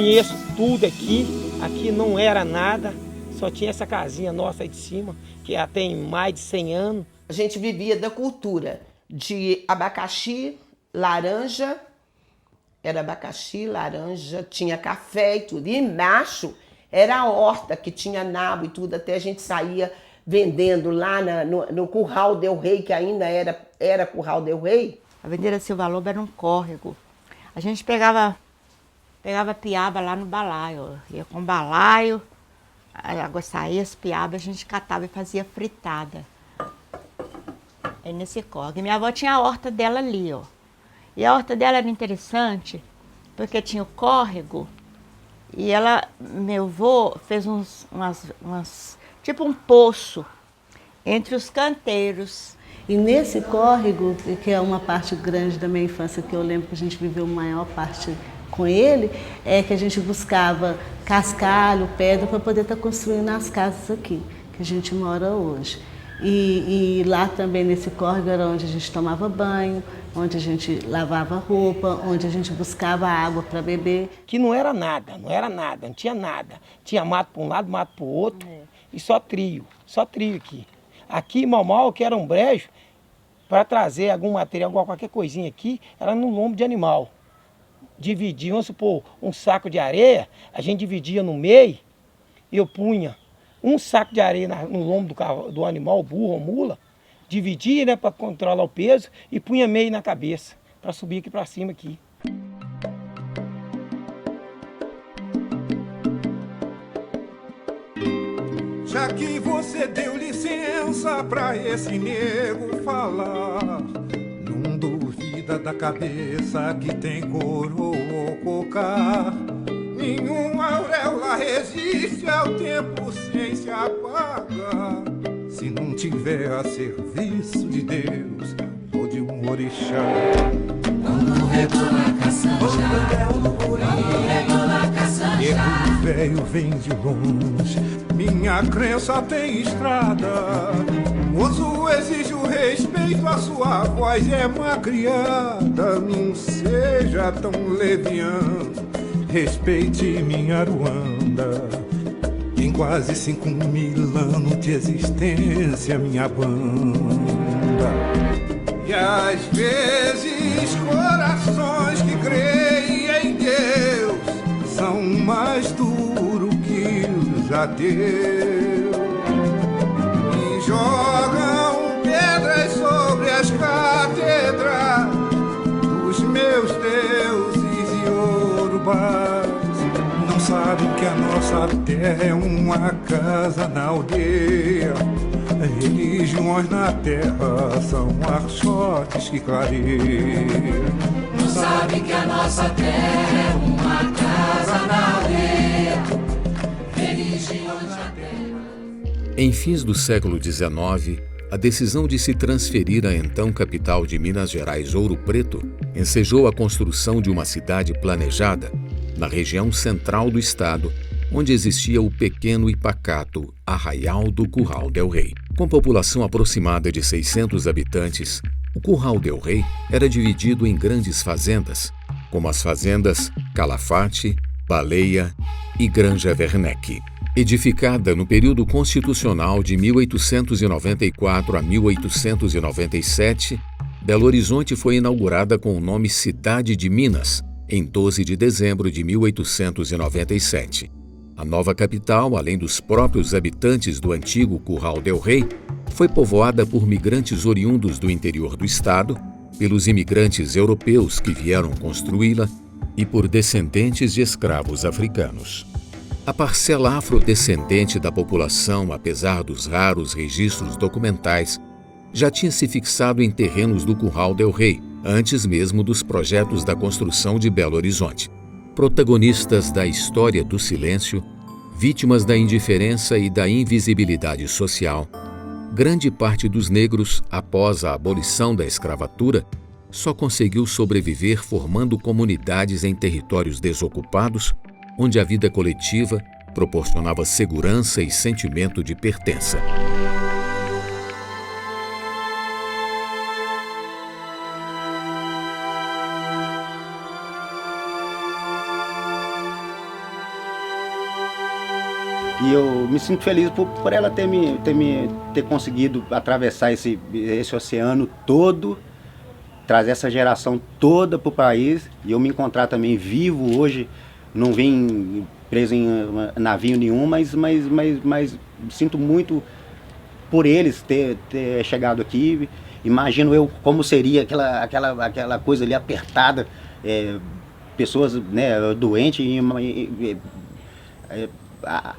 conheço tudo aqui. Aqui não era nada, só tinha essa casinha nossa aí de cima, que já tem mais de 100 anos. A gente vivia da cultura de abacaxi, laranja, era abacaxi, laranja, tinha café e tudo. E embaixo era a horta, que tinha nabo e tudo, até a gente saía vendendo lá no Curral del Rei, que ainda era Curral del Rei. A Avenida Silva Lobo era um córrego. A gente pegava piaba lá no balaio, ia com balaio, a água saía, as piabas a gente catava e fazia fritada. Aí nesse córrego. E minha avó tinha a horta dela ali, ó. E a horta dela era interessante, porque tinha o córrego, e meu avô fez tipo um poço entre os canteiros. E nesse córrego, que é uma parte grande da minha infância, que eu lembro que a gente viveu a maior parte com ele, é que a gente buscava cascalho, pedra, para poder estar construindo as casas aqui, que a gente mora hoje. E lá também nesse córrego era onde a gente tomava banho, onde a gente lavava roupa, onde a gente buscava água para beber. Que não era nada, não tinha nada. Tinha mato para um lado, mato para o outro, e só trio aqui. Aqui, mal que era um brejo, para trazer algum material, qualquer coisinha aqui, era no lombo de animal. Dividia, vamos supor, um saco de areia, a gente dividia no meio, e eu punha um saco de areia no lombo do animal, burro ou mula, dividia, né, para controlar o peso, e punha meio na cabeça, para subir aqui para cima aqui. Já que você deu licença pra esse nego falar, não duvida da cabeça que tem coroa ou cocar. Nenhuma auréola resiste ao tempo sem se apagar, se não tiver a serviço de Deus ou de um orixá. Quando rebola a caçanja, quando rebola a caçanja, Nego velho vem de longe, minha crença tem estrada. Moço exige o respeito, a sua voz é malcriada. Não seja tão leviano, respeite minha Aruanda. Em quase 5.000 anos de existência, minha banda. E às vezes corações que creem em Deus são mais duros que os ateus e jogam pedras sobre as catedrais dos meus deuses iorubás. Não sabem que a nossa terra é uma casa na aldeia. Religiões na terra são archotes que clareiam. não sabe que a nossa terra é uma casa na aldeia. Religiões na terra. Em fins do século XIX, a decisão de se transferir a então capital de Minas Gerais, Ouro Preto, ensejou a construção de uma cidade planejada na região central do estado, onde existia o pequeno e pacato Arraial do Curral del Rei. Com população aproximada de 600 habitantes, o Curral del Rei era dividido em grandes fazendas, como as fazendas Calafate, Baleia e Granja Werneck. Edificada no período constitucional de 1894 a 1897, Belo Horizonte foi inaugurada com o nome Cidade de Minas, em 12 de dezembro de 1897. A nova capital, além dos próprios habitantes do antigo Curral del Rei, foi povoada por migrantes oriundos do interior do estado, pelos imigrantes europeus que vieram construí-la e por descendentes de escravos africanos. A parcela afrodescendente da população, apesar dos raros registros documentais, já tinha se fixado em terrenos do Curral del Rei, antes mesmo dos projetos da construção de Belo Horizonte. Protagonistas da história do silêncio, vítimas da indiferença e da invisibilidade social, grande parte dos negros, após a abolição da escravatura, só conseguiu sobreviver formando comunidades em territórios desocupados, onde a vida coletiva proporcionava segurança e sentimento de pertença. E eu me sinto feliz por ela ter conseguido atravessar esse oceano todo, trazer essa geração toda para o país, e eu me encontrar também vivo hoje. Não vim preso em navio nenhum, mas sinto muito por eles ter chegado aqui. Imagino eu como seria aquela coisa ali apertada, pessoas, né, doentes,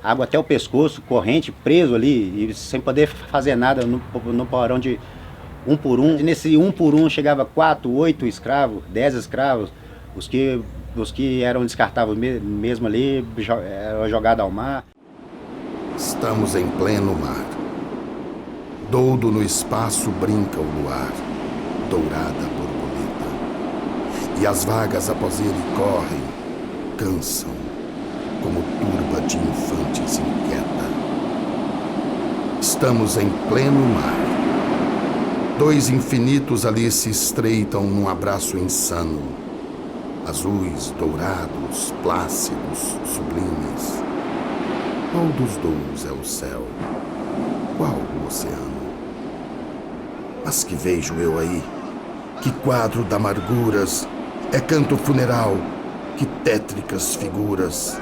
água até o pescoço, corrente, preso ali, e sem poder fazer nada no porão de um por um. E nesse um por um chegava 4, 8 escravos, 10 escravos, os que eram descartáveis mesmo ali, eram jogados ao mar. Estamos em pleno mar. Doudo no espaço brinca o luar, dourada borboleta. E as vagas após ele correm, cansam, como turba de infantes inquieta. Estamos em pleno mar. 2 infinitos ali se estreitam num abraço insano. Azuis, dourados, plácidos, sublimes. Qual dos 2 é o céu? Qual o oceano? Mas que vejo eu aí? Que quadro de amarguras! É canto funeral, que tétricas figuras!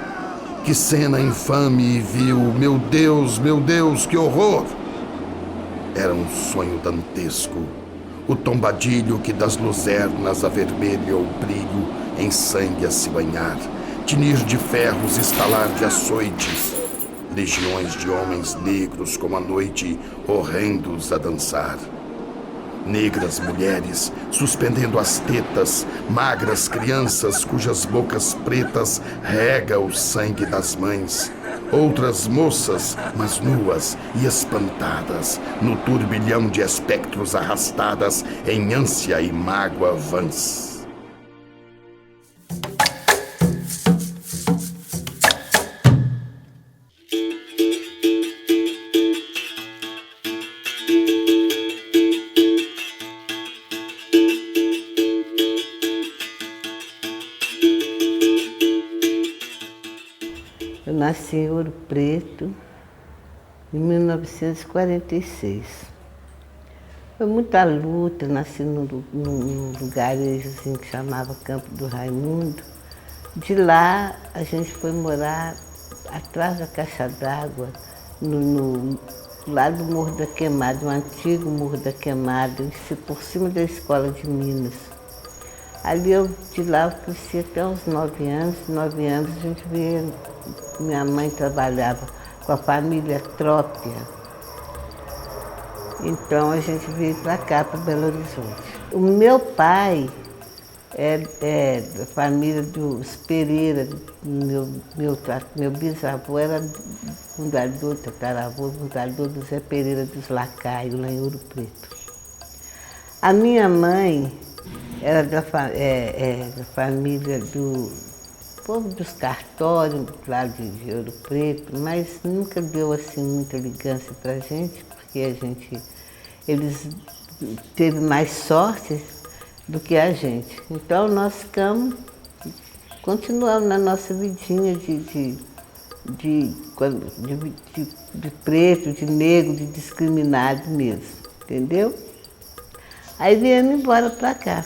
Que cena infame e vil! Meu Deus, que horror! Era um sonho dantesco, o tombadilho que das luzernas avermelha o brilho em sangue a se banhar, tinir de ferros, estalar de açoites, legiões de homens negros como a noite, horrendos a dançar. Negras mulheres suspendendo as tetas, magras crianças cujas bocas pretas rega o sangue das mães. Outras moças, mas nuas e espantadas, no turbilhão de espectros arrastadas em ânsia e mágoa vãs. Eu nasci em Ouro Preto, em 1946. Foi muita luta, nasci num lugarejo assim, que chamava Campo do Raimundo. De lá, a gente foi morar atrás da caixa d'água, no lado do Morro da Queimada, o antigo Morro da Queimada, por cima da Escola de Minas. Ali, de lá, eu cresci até uns 9 anos. 9 anos, a gente veio. Minha mãe trabalhava com a família Trópia. Então a gente veio para cá, para Belo Horizonte. O meu pai é da família dos Pereira. Meu bisavô era fundador do Zé Pereira dos Lacaios, lá em Ouro Preto. A minha mãe era da família do povo dos cartórios, lá de Ouro Preto, mas nunca deu assim muita ligância para a gente, porque eles teve mais sorte do que a gente. Então nós continuamos na nossa vidinha de preto, de negro, de discriminado mesmo, entendeu? Aí viemos embora para cá.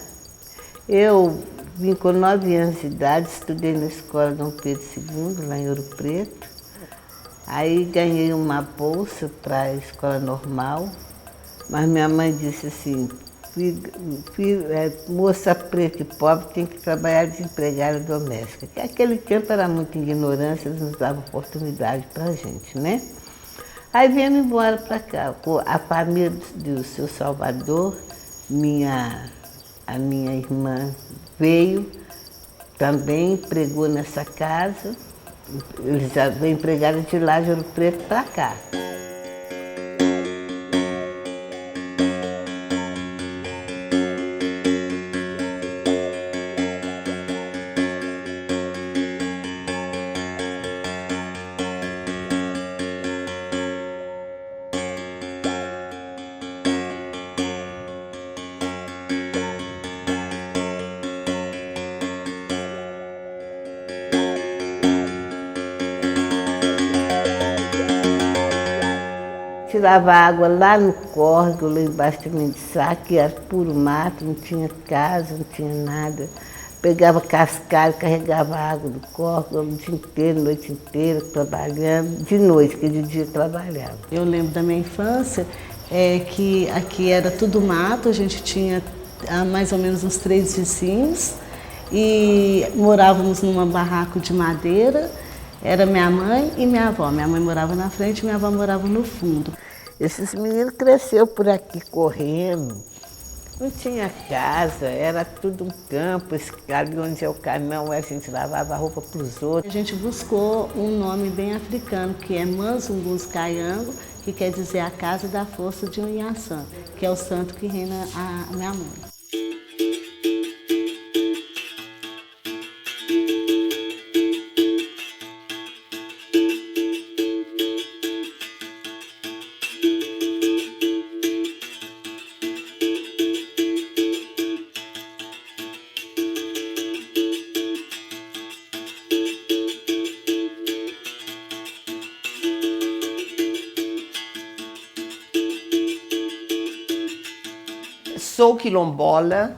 Eu vim com 9 anos de idade, estudei na escola Dom Pedro II, lá em Ouro Preto. Aí ganhei uma bolsa para a escola normal, mas minha mãe disse assim, moça preta e pobre tem que trabalhar de empregada doméstica. Que naquele tempo era muita ignorância, eles nos davam oportunidade para a gente, né? Aí viemos embora para cá, com a família do seu Salvador, a minha irmã veio, também empregou nessa casa, eles já empregaram de lá de Ouro Preto para cá. tirava água lá no córrego, lá embaixo também de saco, que era puro mato, não tinha casa, não tinha nada. Pegava cascalho, carregava água do córrego o dia inteiro, a noite inteira, trabalhando. De noite, que de dia trabalhava. Eu lembro da minha infância que aqui era tudo mato, a gente tinha mais ou menos uns 3 vizinhos e morávamos num barraco de madeira. Era minha mãe e minha avó. Minha mãe morava na frente e minha avó morava no fundo. Esses meninos cresceram por aqui correndo. Não tinha casa, era tudo um campo, ali onde é o caminhão, a gente lavava a roupa para os outros. A gente buscou um nome bem africano, que é Manzungus Kayango, que quer dizer a casa da força de Unhaçã, que é o santo que reina a minha mãe. Sou quilombola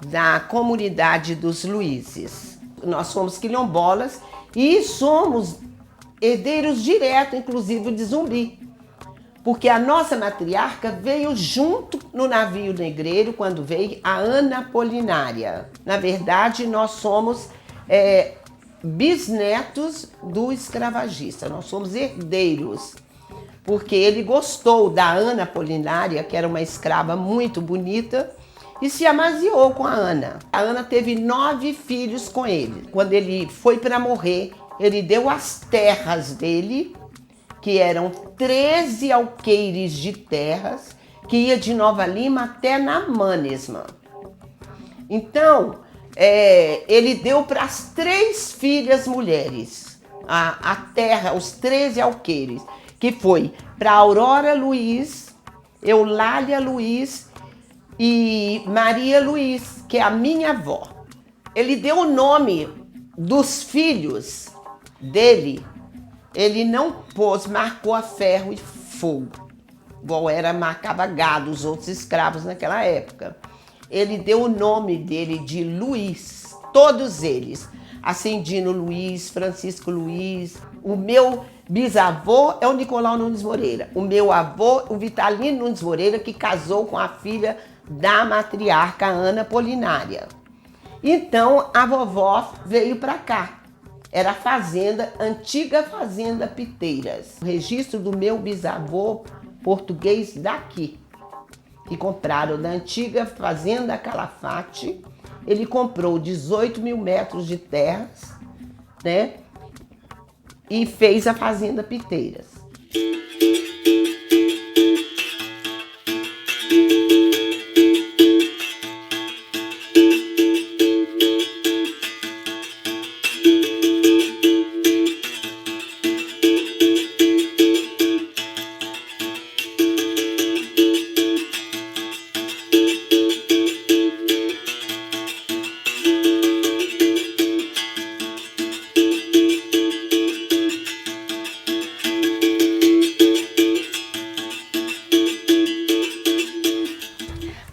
da comunidade dos Luizes. Nós somos quilombolas e somos herdeiros diretos, inclusive, de Zumbi. Porque a nossa matriarca veio junto no navio negreiro quando veio a Ana Polinária. Na verdade, nós somos bisnetos do escravagista, nós somos herdeiros. Porque ele gostou da Ana Polinária, que era uma escrava muito bonita, e se amaziou com a Ana. A Ana teve 9 filhos com ele. Quando ele foi para morrer, ele deu as terras dele, que eram 13 alqueires de terras, que ia de Nova Lima até Namanésma. Então, ele deu para as 3 filhas mulheres a terra, os 13 alqueires, que foi para Aurora Luiz, Eulália Luiz e Maria Luiz, que é a minha avó. Ele deu o nome dos filhos dele, ele não pôs, marcou a ferro e fogo, igual marcava gado, os outros escravos naquela época. Ele deu o nome dele de Luiz, todos eles. Acendino Luiz, Francisco Luiz. O meu bisavô é o Nicolau Nunes Moreira. O meu avô, o Vitalino Nunes Moreira, que casou com a filha da matriarca Ana Polinária. Então, a vovó veio para cá. Era a fazenda, antiga fazenda Piteiras. O registro do meu bisavô português daqui, que compraram da antiga fazenda Calafate. Ele comprou 18 mil metros de terras, né? E fez a fazenda Piteiras.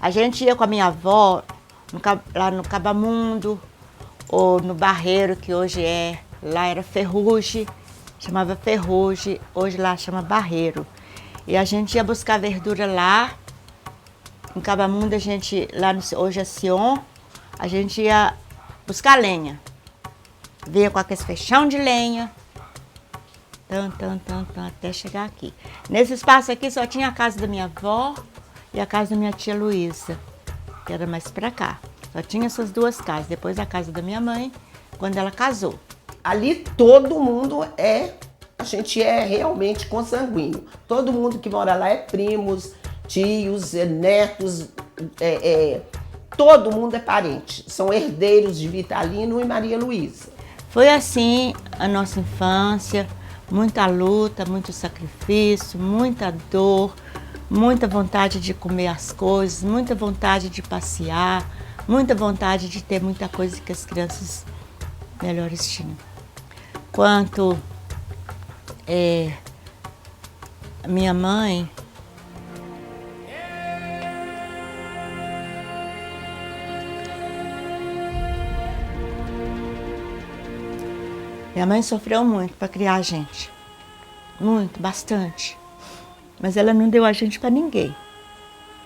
A gente ia com a minha avó lá no Cabamundo, ou no Barreiro, que hoje lá era Ferrugem, chamava Ferrugem, hoje lá chama Barreiro. E a gente ia buscar verdura lá, em Cabamundo, hoje é Sion, a gente ia buscar lenha. Vinha com aquele feixão de lenha, até chegar aqui. Nesse espaço aqui só tinha a casa da minha avó e a casa da minha tia Luísa, que era mais pra cá. Só tinha essas 2 casas. Depois a casa da minha mãe, quando ela casou. Ali todo mundo a gente é realmente consanguíneo. Todo mundo que mora lá é primos, tios, netos, todo mundo é parente. São herdeiros de Vitalino e Maria Luísa. Foi assim a nossa infância, muita luta, muito sacrifício, muita dor, muita vontade de comer as coisas, muita vontade de passear, muita vontade de ter muita coisa que as crianças melhores tinham. Quanto minha mãe, Minha mãe sofreu muito para criar a gente. Muito, bastante. Mas ela não deu a gente para ninguém.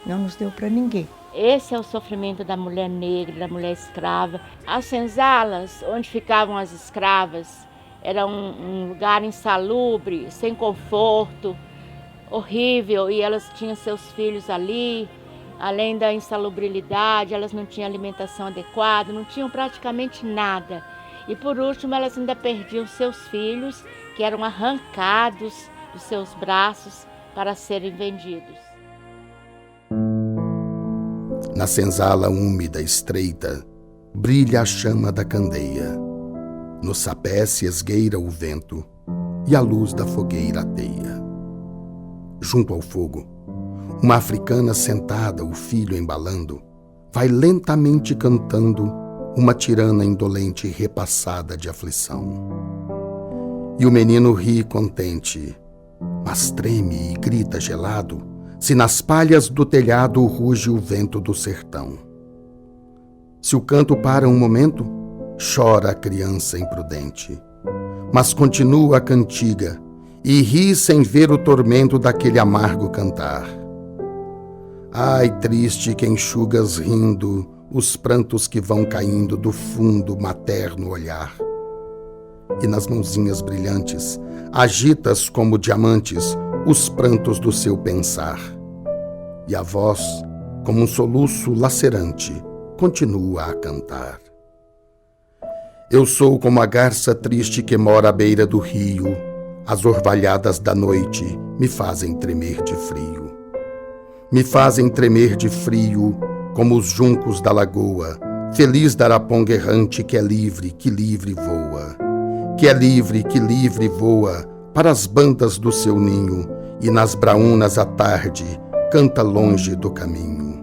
Não nos deu para ninguém. Esse é o sofrimento da mulher negra, da mulher escrava. As senzalas, onde ficavam as escravas, era um lugar insalubre, sem conforto, horrível. E elas tinham seus filhos ali. Além da insalubridade, elas não tinham alimentação adequada, não tinham praticamente nada. E por último, elas ainda perdiam seus filhos, que eram arrancados dos seus braços para serem vendidos. Na senzala úmida, estreita, brilha a chama da candeia. No sapé se esgueira o vento e a luz da fogueira ateia. Junto ao fogo, uma africana sentada, o filho embalando, vai lentamente cantando uma tirana indolente repassada de aflição. E o menino ri contente, mas treme e grita gelado, se nas palhas do telhado ruge o vento do sertão. Se o canto para um momento, chora a criança imprudente, mas continua a cantiga e ri sem ver o tormento daquele amargo cantar. Ai, triste que enxugas rindo os prantos que vão caindo do fundo materno olhar. E nas mãozinhas brilhantes agitas como diamantes os prantos do seu pensar. E a voz, como um soluço lacerante, continua a cantar. Eu sou como a garça triste que mora à beira do rio. As orvalhadas da noite me fazem tremer de frio. Me fazem tremer de frio como os juncos da lagoa, feliz da araponga errante que é livre, que livre voa. Que é livre, que livre voa para as bandas do seu ninho e nas braúnas à tarde canta longe do caminho.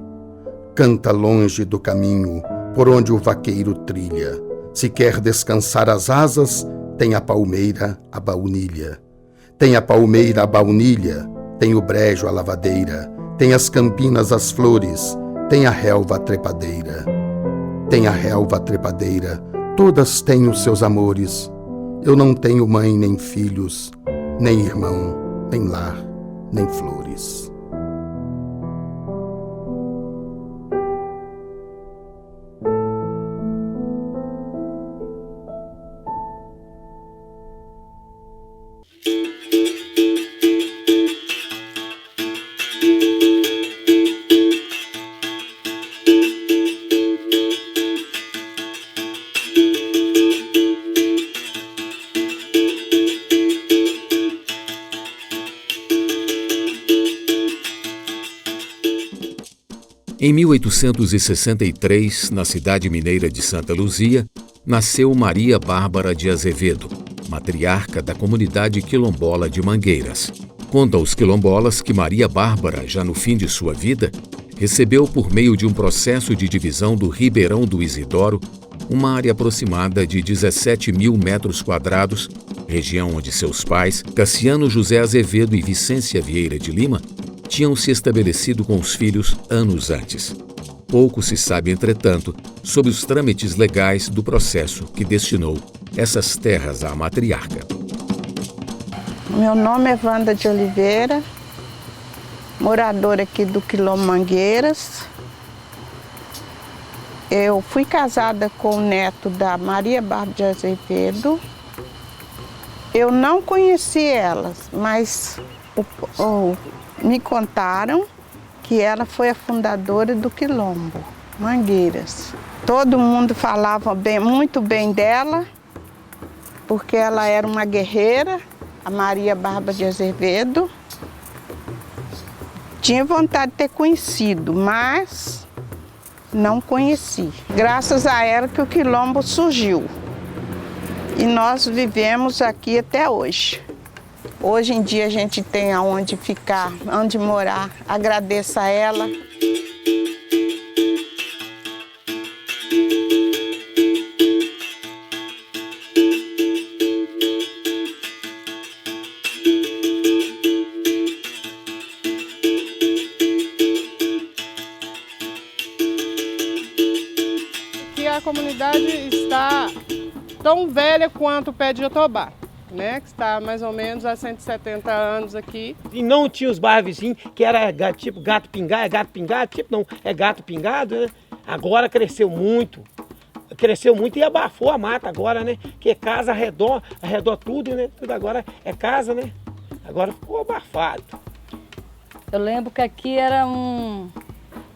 Canta longe do caminho por onde o vaqueiro trilha. Se quer descansar as asas, tem a palmeira, a baunilha. Tem a palmeira, a baunilha, tem o brejo, a lavadeira, tem as campinas, as flores, tem a relva, a trepadeira. Tem a relva, a trepadeira, todas têm os seus amores. Eu não tenho mãe nem filhos, nem irmão, nem lar, nem flores. Em 1863, na cidade mineira de Santa Luzia, nasceu Maria Bárbara de Azevedo, matriarca da comunidade quilombola de Mangueiras. Conta aos quilombolas que Maria Bárbara, já no fim de sua vida, recebeu por meio de um processo de divisão do Ribeirão do Isidoro uma área aproximada de 17 mil metros quadrados, região onde seus pais, Cassiano José Azevedo e Vicência Vieira de Lima, tinham se estabelecido com os filhos anos antes. Pouco se sabe, entretanto, sobre os trâmites legais do processo que destinou essas terras à matriarca. Meu nome é Wanda de Oliveira, moradora aqui do Quilombo Mangueiras. Eu fui casada com o neto da Maria Bárbara de Azevedo. Eu não conheci elas, mas me contaram que ela foi a fundadora do Quilombo Mangueiras. Todo mundo falava muito bem dela, porque ela era uma guerreira, a Maria Bárbara de Azevedo. Tinha vontade de ter conhecido, mas não conheci. Graças a ela que o Quilombo surgiu. E nós vivemos aqui até hoje. Hoje em dia a gente tem aonde ficar, onde morar. Agradeço a ela. Aqui a comunidade está tão velha quanto o pé de jatobá, né? Que está mais ou menos há 170 anos aqui. E não tinha os bairros vizinhos, que era tipo gato pingado, tipo não, é gato pingado, né? Agora cresceu muito e abafou a mata agora, né? Que é casa arredor tudo, né? Tudo agora é casa, né? Agora ficou abafado. Eu lembro que aqui era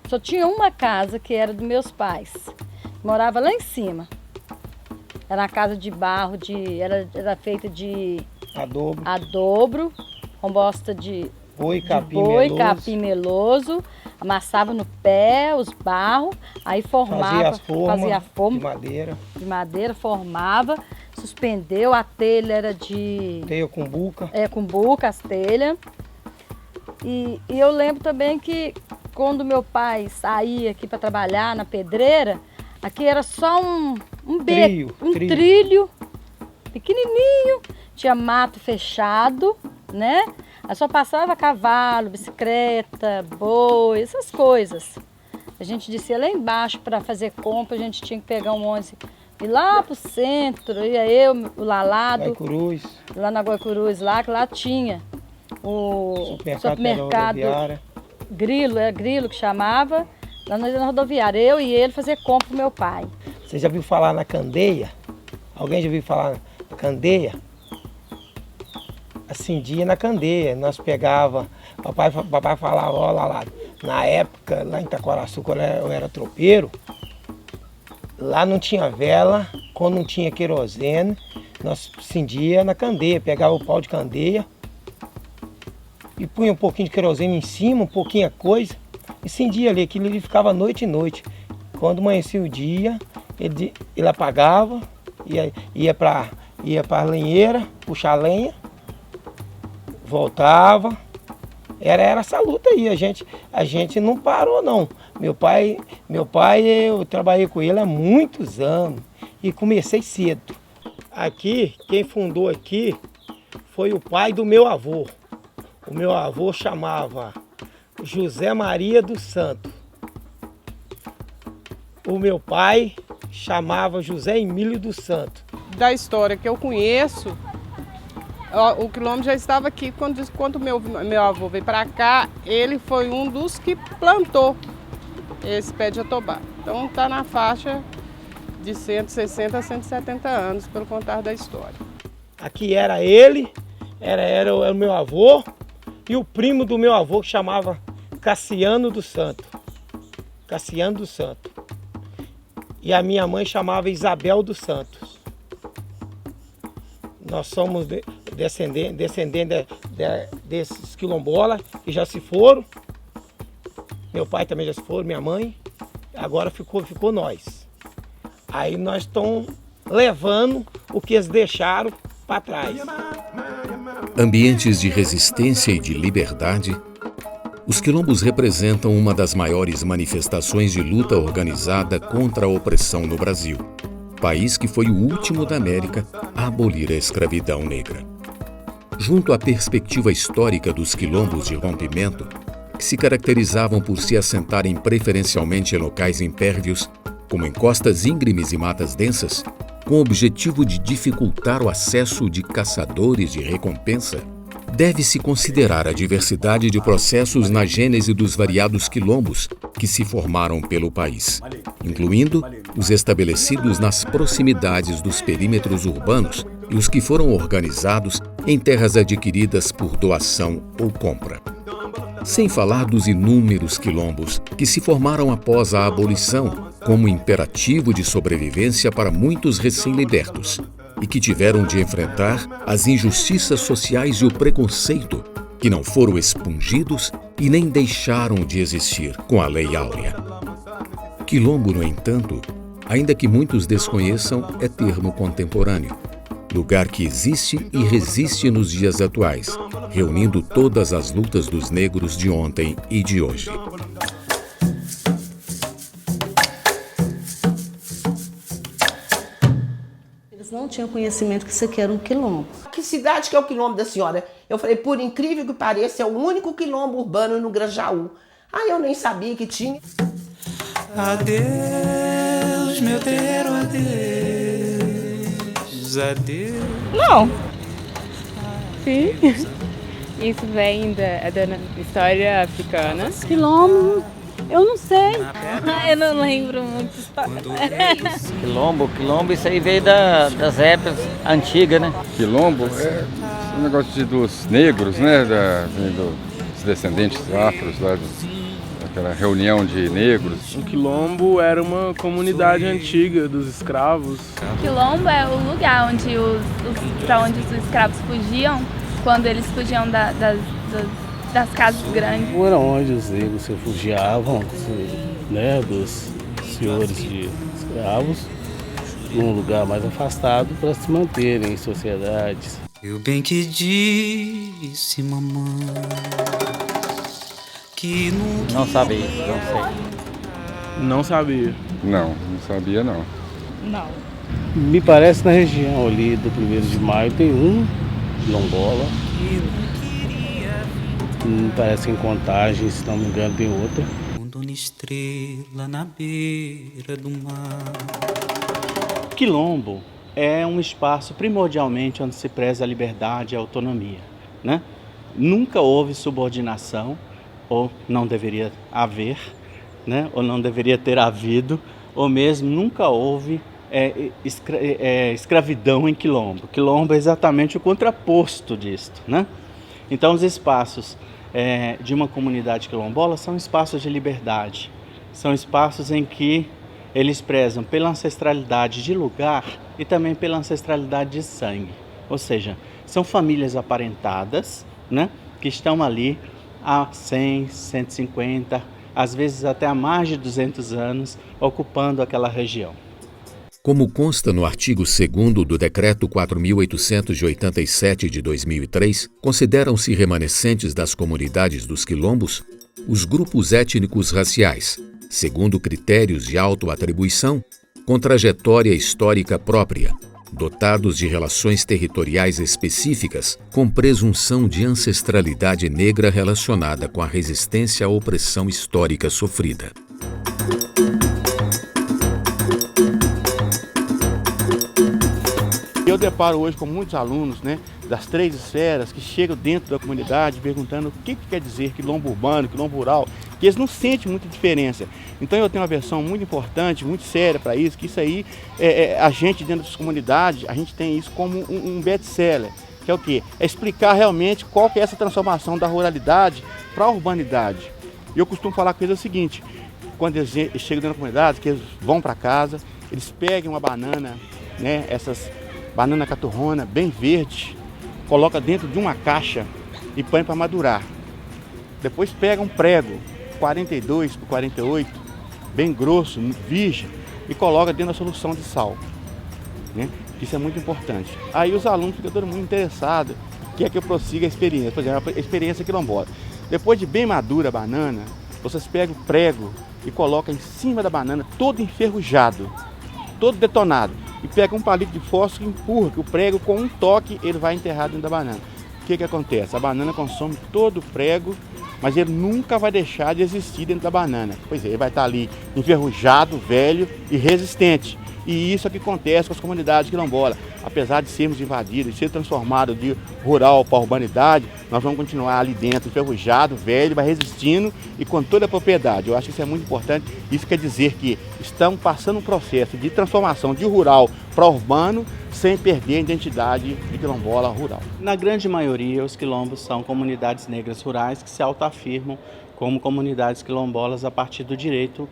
só tinha uma casa que era dos meus pais. Morava lá em cima. Era uma casa de barro, era feita de adobo, composta de boi, capim meloso, amassava no pé os barros, aí formava, fazia a forma de madeira, formava, suspendeu, a telha era de... Telha com buca. Com buca, as telhas. E eu lembro também que quando meu pai saía aqui para trabalhar na pedreira, aqui era só um trilho pequenininho, tinha mato fechado, né? Aí só passava cavalo, bicicleta, boi, essas coisas. A gente descia lá embaixo para fazer compra, a gente tinha que pegar um ônibus e ir lá pro centro, ia eu, o Lalado, lá na Guaicurus, que lá tinha o supermercado Grilo, era Grilo que chamava, lá na rodoviária, eu e ele fazer compra pro meu pai. Você já viu falar na candeia? Alguém já viu falar na candeia? Acendia na candeia, nós pegava, papai falava, ó lá, na época, lá em Itacoraçu, quando eu era tropeiro, lá não tinha vela, quando não tinha querosene, nós acendia na candeia, pegava o pau de candeia e punha um pouquinho de querosene em cima, um pouquinho a coisa, e acendia ali, aquilo ali ficava noite e noite. Quando amanhecia o dia, ele apagava, ia para a lenheira, puxar a lenha, voltava, era essa luta aí, a gente não parou não. Meu pai, eu trabalhei com ele há muitos anos e comecei cedo. Aqui, quem fundou aqui foi o pai do meu avô. O meu avô chamava José Maria dos Santos. O meu pai chamava José Emílio dos Santos. Da história que eu conheço, o quilombo já estava aqui quando meu avô veio para cá, ele foi um dos que plantou esse pé de jatobá. Então está na faixa de 160 a 170 anos, pelo contar da história. Aqui era ele, era o meu avô e o primo do meu avô que chamava Cassiano dos Santos. Cassiano dos Santos. E a minha mãe chamava Isabel dos Santos. Nós somos descendentes desses quilombolas que já se foram. Meu pai também já se foi, minha mãe. Agora ficou nós. Aí nós estamos levando o que eles deixaram para trás. Ambientes de resistência e de liberdade, os quilombos representam uma das maiores manifestações de luta organizada contra a opressão no Brasil, país que foi o último da América a abolir a escravidão negra. Junto à perspectiva histórica dos quilombos de rompimento, que se caracterizavam por se assentarem preferencialmente em locais impérvios, como em costas íngremes e matas densas, com o objetivo de dificultar o acesso de caçadores de recompensa, deve-se considerar a diversidade de processos na gênese dos variados quilombos que se formaram pelo país, incluindo os estabelecidos nas proximidades dos perímetros urbanos e os que foram organizados em terras adquiridas por doação ou compra. Sem falar dos inúmeros quilombos que se formaram após a abolição como imperativo de sobrevivência para muitos recém-libertos e que tiveram de enfrentar as injustiças sociais e o preconceito, que não foram expungidos e nem deixaram de existir com a Lei Áurea. Quilombo, no entanto, ainda que muitos desconheçam, é termo contemporâneo. Lugar que existe e resiste nos dias atuais, reunindo todas as lutas dos negros de ontem e de hoje. Eles não tinham conhecimento que isso aqui era um quilombo. Que cidade que é o quilombo da senhora? Eu falei, por incrível que pareça, é o único quilombo urbano no Grajaú. Eu nem sabia que tinha. Adeus, meu terreiro, adeus. meus adeus. Não. Sim. Isso vem da história africana. Quilombo, eu não sei. Eu não lembro muito. Quilombo, isso aí veio das épocas antigas, né? Quilombo é um negócio dos negros, né? Dos descendentes afros, lá daquela reunião de negros. O Quilombo era uma comunidade antiga dos escravos. Quilombo é o lugar onde para onde os escravos fugiam quando eles fugiam das casas grandes. Era onde os negros se refugiavam, né, dos senhores de escravos, num lugar mais afastado para se manterem em sociedades. Eu bem que disse, mamãe, que não sabia, não sei. Não sabia. Não sabia não. Não. Me parece na região ali do 1º de maio tem um quilombola. Me parece que em Contagem, se não me engano, tem outra. Dona estrela na beira do mar. Quilombo é um espaço primordialmente onde se preza a liberdade e a autonomia, né? Nunca houve subordinação, ou não deveria haver, né? Ou não deveria ter havido, ou mesmo nunca houve escravidão em Quilombo. Quilombo é exatamente o contraposto disto, né? Então os espaços de uma comunidade quilombola são espaços de liberdade, são espaços em que eles prezam pela ancestralidade de lugar e também pela ancestralidade de sangue, ou seja, são famílias aparentadas, né, que estão ali há 100, 150, às vezes até há mais de 200 anos, ocupando aquela região. Como consta no artigo 2º do Decreto 4.887 de 2003, consideram-se remanescentes das comunidades dos quilombos os grupos étnicos raciais, segundo critérios de autoatribuição, com trajetória histórica própria, dotados de relações territoriais específicas, com presunção de ancestralidade negra relacionada com a resistência à opressão histórica sofrida. Eu deparo hoje com muitos alunos, né, das 3 esferas que chegam dentro da comunidade perguntando o que quer dizer quilombo urbano, quilombo rural, que eles não sentem muita diferença. Então eu tenho uma versão muito importante, muito séria para isso, que isso aí, a gente dentro das comunidades, a gente tem isso como um best-seller, que é o quê? É explicar realmente qual que é essa transformação da ruralidade para a urbanidade. E eu costumo falar com eles o seguinte, quando eles chegam dentro da comunidade, que eles vão para casa, eles pegam uma banana, né, essas banana caturrona, bem verde, coloca dentro de uma caixa e põe para madurar. Depois pega um prego, 42 por 48, bem grosso, virgem, e coloca dentro da solução de sal, né? Isso é muito importante. Aí os alunos ficam todo mundo interessados, que é que eu prossiga a experiência, por exemplo, a experiência quilombola. Depois de bem madura a banana, vocês pegam o prego e colocam em cima da banana, todo enferrujado, todo detonado. E pega um palito de fósforo e empurra, que o prego com um toque ele vai enterrar dentro da banana. O que acontece? A banana consome todo o prego, mas ele nunca vai deixar de existir dentro da banana. Pois é, ele vai estar ali enferrujado, velho e resistente. E isso é o que acontece com as comunidades quilombolas. Apesar de sermos invadidos, de ser transformados de rural para a urbanidade, nós vamos continuar ali dentro, enferrujado, velho, mas resistindo e com toda a propriedade. Eu acho que isso é muito importante. Isso quer dizer que estão passando um processo de transformação de rural para urbano sem perder a identidade de quilombola rural. Na grande maioria, os quilombos são comunidades negras rurais que se autoafirmam como comunidades quilombolas a partir do direito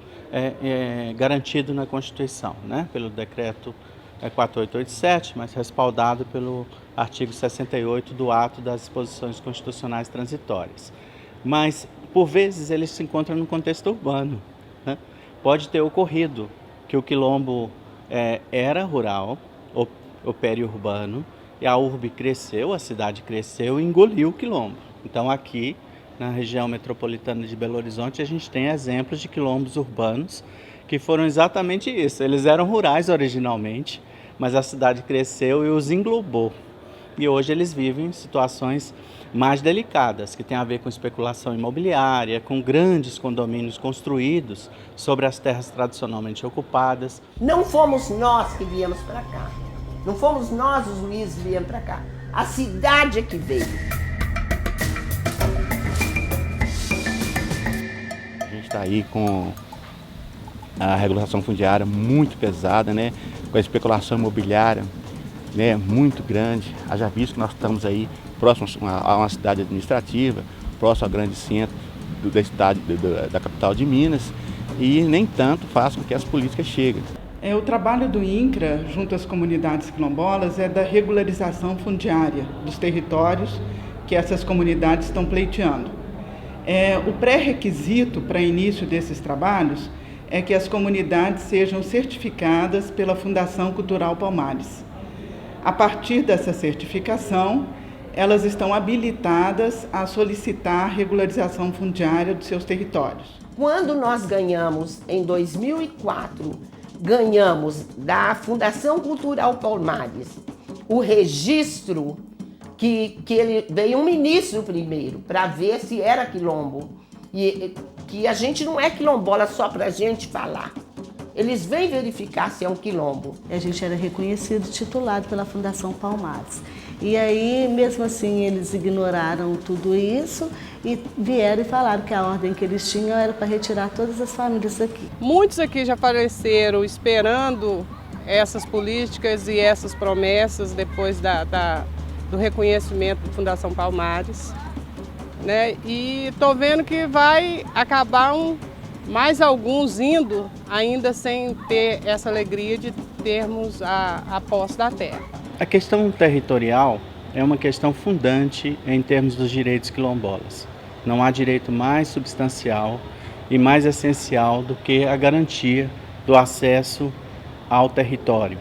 garantido na Constituição, né? Pelo decreto 4887, mas respaldado pelo artigo 68 do ato das disposições constitucionais transitórias. Mas, por vezes, eles se encontram no contexto urbano, né? Pode ter ocorrido que o quilombo era rural ou periurbano, e a urbe cresceu, a cidade cresceu e engoliu o quilombo. Então, aqui, na região metropolitana de Belo Horizonte, a gente tem exemplos de quilombos urbanos que foram exatamente isso. Eles eram rurais originalmente, mas a cidade cresceu e os englobou. E hoje eles vivem em situações mais delicadas, que tem a ver com especulação imobiliária, com grandes condomínios construídos sobre as terras tradicionalmente ocupadas. Não fomos nós que viemos para cá. Não fomos nós os Luiz que viemos para cá. A cidade é que veio. A gente está aí com a regulação fundiária muito pesada, né? Com a especulação imobiliária, né? Muito grande. Haja visto que nós estamos aí próximo a uma cidade administrativa, próximo ao grande centro da capital de Minas, e nem tanto faz com que as políticas cheguem. O trabalho do INCRA, junto às comunidades quilombolas, é da regularização fundiária dos territórios que essas comunidades estão pleiteando. O pré-requisito para início desses trabalhos é que as comunidades sejam certificadas pela Fundação Cultural Palmares. A partir dessa certificação, elas estão habilitadas a solicitar a regularização fundiária dos seus territórios. Quando nós ganhamos, em 2004, ganhamos da Fundação Cultural Palmares o registro que ele veio um ministro primeiro para ver se era quilombo. E que a gente não é quilombola só para a gente falar. Eles vêm verificar se é um quilombo. A gente era reconhecido, titulado pela Fundação Palmares. E aí, mesmo assim, eles ignoraram tudo isso e vieram e falaram que a ordem que eles tinham era para retirar todas as famílias daqui. Muitos aqui já faleceram esperando essas políticas e essas promessas depois do reconhecimento da Fundação Palmares, né? E estou vendo que vai acabar mais alguns indo ainda sem ter essa alegria de termos a posse da terra. A questão territorial é uma questão fundante em termos dos direitos quilombolas. Não há direito mais substancial e mais essencial do que a garantia do acesso ao território.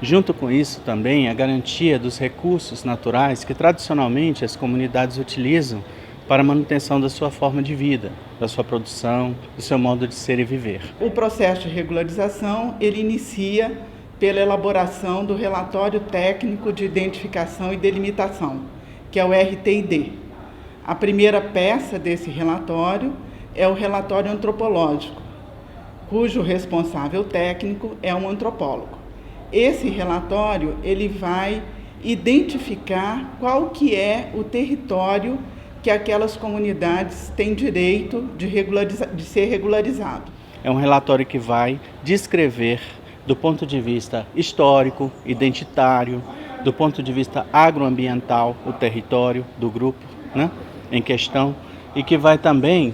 Junto com isso também a garantia dos recursos naturais que tradicionalmente as comunidades utilizam para a manutenção da sua forma de vida, da sua produção, do seu modo de ser e viver. O processo de regularização, ele inicia pela elaboração do Relatório Técnico de Identificação e Delimitação, que é o RTID. A primeira peça desse relatório é o relatório antropológico, cujo responsável técnico é um antropólogo. Esse relatório, ele vai identificar qual que é o território que aquelas comunidades têm direito de ser regularizado. É um relatório que vai descrever, do ponto de vista histórico, identitário, do ponto de vista agroambiental, o território do grupo, né, em questão, e que vai também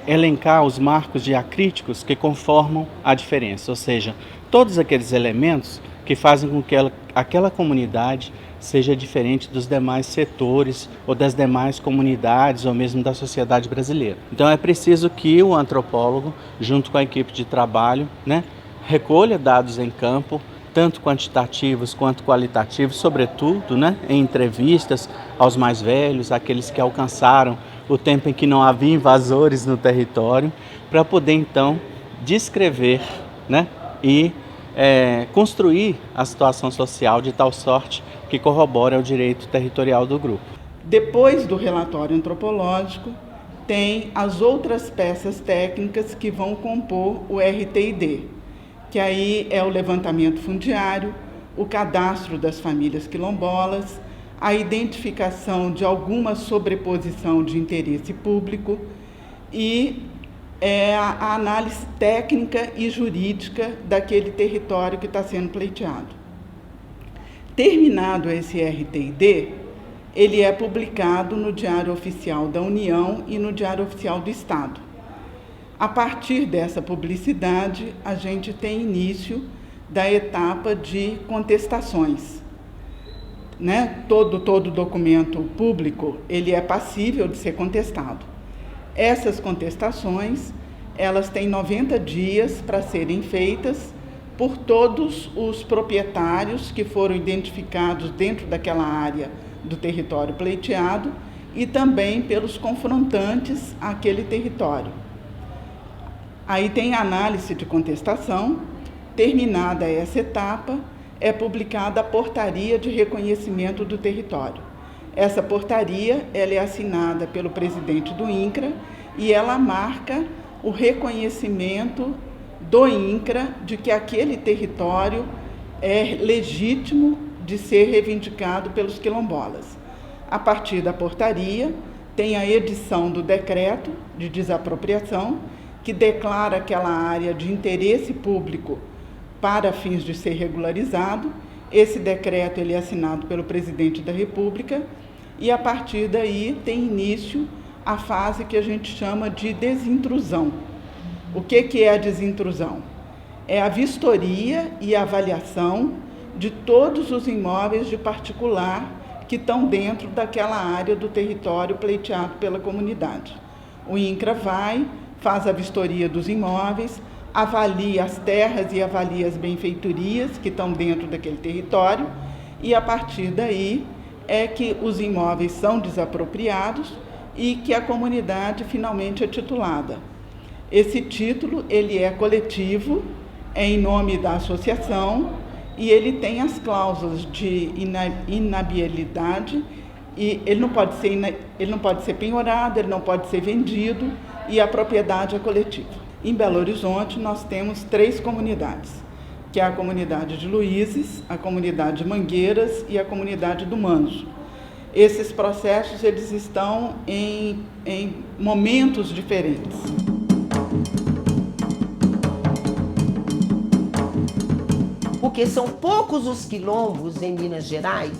elencar os marcos diacríticos que conformam a diferença, ou seja, todos aqueles elementos que fazem com que aquela comunidade seja diferente dos demais setores ou das demais comunidades ou mesmo da sociedade brasileira. Então é preciso que o antropólogo, junto com a equipe de trabalho, né, recolha dados em campo, tanto quantitativos quanto qualitativos, sobretudo, né, em entrevistas aos mais velhos, aqueles que alcançaram o tempo em que não havia invasores no território, para poder então descrever, né, e construir a situação social de tal sorte que corrobora o direito territorial do grupo. Depois do relatório antropológico, tem as outras peças técnicas que vão compor o RTID, que aí é o levantamento fundiário, o cadastro das famílias quilombolas, a identificação de alguma sobreposição de interesse público e a análise técnica e jurídica daquele território que está sendo pleiteado. Terminado esse RTID, ele é publicado no Diário Oficial da União e no Diário Oficial do Estado. A partir dessa publicidade, a gente tem início da etapa de contestações. Né? Todo documento público, ele é passível de ser contestado. Essas contestações, elas têm 90 dias para serem feitas por todos os proprietários que foram identificados dentro daquela área do território pleiteado e também pelos confrontantes àquele território. Aí tem a análise de contestação. Terminada essa etapa, é publicada a portaria de reconhecimento do território. Essa portaria, ela é assinada pelo presidente do INCRA e ela marca o reconhecimento do INCRA de que aquele território é legítimo de ser reivindicado pelos quilombolas. A partir da portaria, tem a edição do decreto de desapropriação, que declara aquela área de interesse público para fins de ser regularizado. Esse decreto ele é assinado pelo presidente da República e, a partir daí, tem início a fase que a gente chama de desintrusão. O que é a desintrusão? É a vistoria e avaliação de todos os imóveis de particular que estão dentro daquela área do território pleiteado pela comunidade. O INCRA vai, faz a vistoria dos imóveis, avalia as terras e avalia as benfeitorias que estão dentro daquele território e, a partir daí, é que os imóveis são desapropriados e que a comunidade finalmente é titulada. Esse título ele é coletivo, é em nome da associação e ele tem as cláusulas de inabilidade e ele não pode ser penhorado, ele não pode ser vendido e a propriedade é coletiva. Em Belo Horizonte nós temos 3 comunidades, que é a comunidade de Luizes, a comunidade de Mangueiras e a comunidade do Manso. Esses processos eles estão em momentos diferentes. Porque são poucos os quilombos em Minas Gerais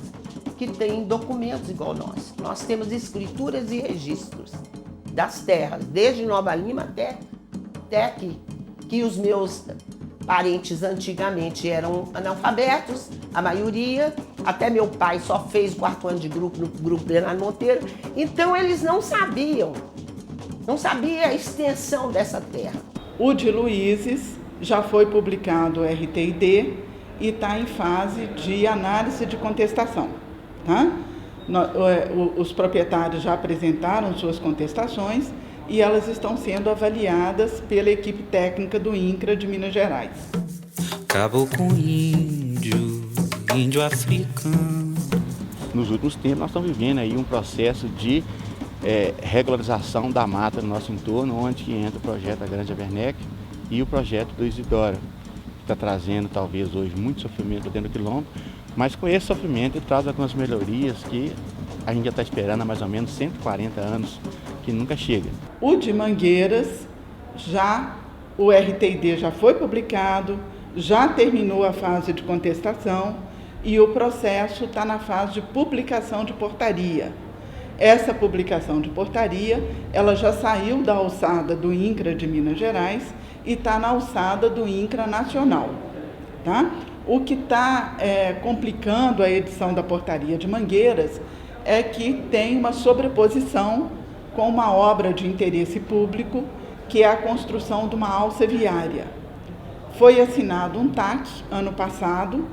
que têm documentos igual nós. Nós temos escrituras e registros das terras, desde Nova Lima até aqui, que os meus parentes antigamente eram analfabetos, a maioria, até meu pai só fez o 4º ano de grupo no grupo Bernardo Monteiro, então eles não sabiam a extensão dessa terra. O de Luizes já foi publicado o RTID e está em fase de análise de contestação. Tá? Os proprietários já apresentaram suas contestações e elas estão sendo avaliadas pela equipe técnica do INCRA de Minas Gerais. Caboclo índio africano. Nos últimos tempos nós estamos vivendo aí um processo de regularização da mata no nosso entorno, onde que entra o projeto da Granja Werneck e o projeto do Isidora, que está trazendo talvez hoje muito sofrimento dentro do quilombo, mas com esse sofrimento ele traz algumas melhorias que a gente já está esperando há mais ou menos 140 anos, que nunca chega. O de Mangueiras, o RTID já foi publicado, já terminou a fase de contestação e o processo está na fase de publicação de portaria. Essa publicação de portaria, ela já saiu da alçada do INCRA de Minas Gerais e está na alçada do INCRA nacional. Tá? O que está complicando a edição da portaria de Mangueiras é que tem uma sobreposição com uma obra de interesse público, que é a construção de uma alça viária. Foi assinado um TAC ano passado,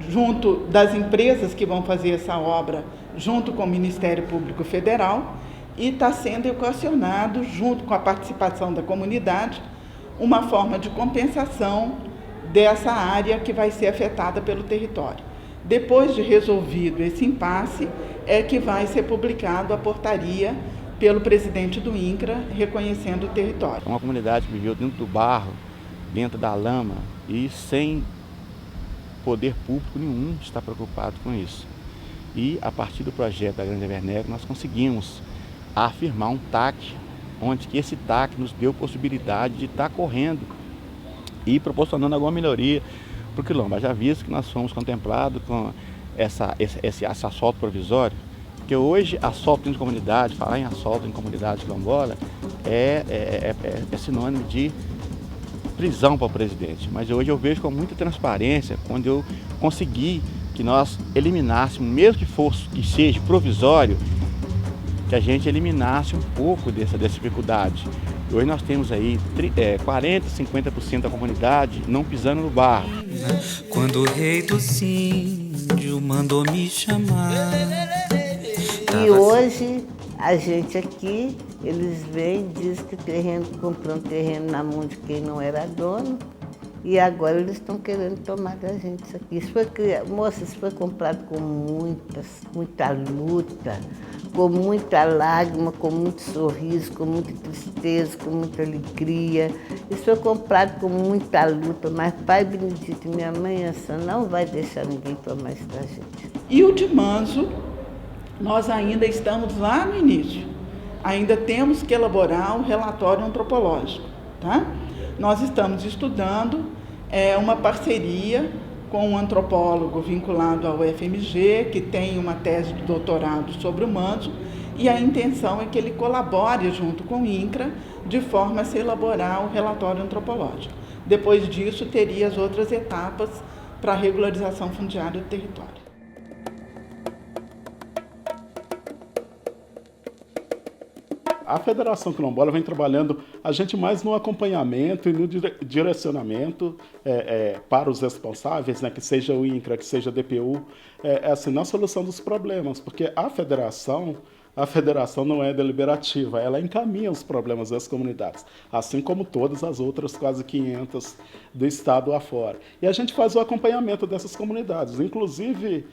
junto das empresas que vão fazer essa obra, junto com o Ministério Público Federal, e está sendo equacionado, junto com a participação da comunidade, uma forma de compensação dessa área que vai ser afetada pelo território. Depois de resolvido esse impasse, é que vai ser publicado a portaria pelo presidente do INCRA, reconhecendo o território. Uma comunidade que viveu dentro do barro, dentro da lama e sem poder público nenhum está preocupado com isso. E a partir do projeto da Granja Werneck nós conseguimos afirmar um TAC, onde que esse TAC nos deu possibilidade de estar correndo e proporcionando alguma melhoria para o quilombo. Já visto que nós fomos contemplados com esse asfalto provisório, porque hoje asfalto em comunidade, falar em asfalto em comunidade quilombola é sinônimo de prisão para o presidente. Mas hoje eu vejo com muita transparência quando eu consegui que nós eliminássemos, mesmo que seja provisório, que a gente eliminasse um pouco dessa dificuldade. Hoje nós temos aí 40%, 50% da comunidade não pisando no barro. Quando o rei dos índios mandou me chamar. E hoje a gente aqui, eles vêm e dizem que comprou um terreno na mão de quem não era dono. E agora eles estão querendo tomar da gente isso aqui. Isso foi comprado com muita luta, com muita lágrima, com muito sorriso, com muita tristeza, com muita alegria. Isso foi comprado com muita luta, mas Pai Benedito e minha mãe, essa não vai deixar ninguém tomar isso da gente. E o de manso, nós ainda estamos lá no início. Ainda temos que elaborar um relatório antropológico, tá? Nós estamos estudando uma parceria com um antropólogo vinculado ao UFMG, que tem uma tese de doutorado sobre o manso, e a intenção é que ele colabore junto com o INCRA, de forma a se elaborar o relatório antropológico. Depois disso, teria as outras etapas para a regularização fundiária do território. A Federação Quilombola vem trabalhando a gente mais no acompanhamento e no direcionamento para os responsáveis, né, que seja o INCRA, que seja a DPU, assim, na solução dos problemas, porque a federação não é deliberativa, ela encaminha os problemas das comunidades, assim como todas as outras quase 500 do estado afora. E a gente faz o acompanhamento dessas comunidades, inclusive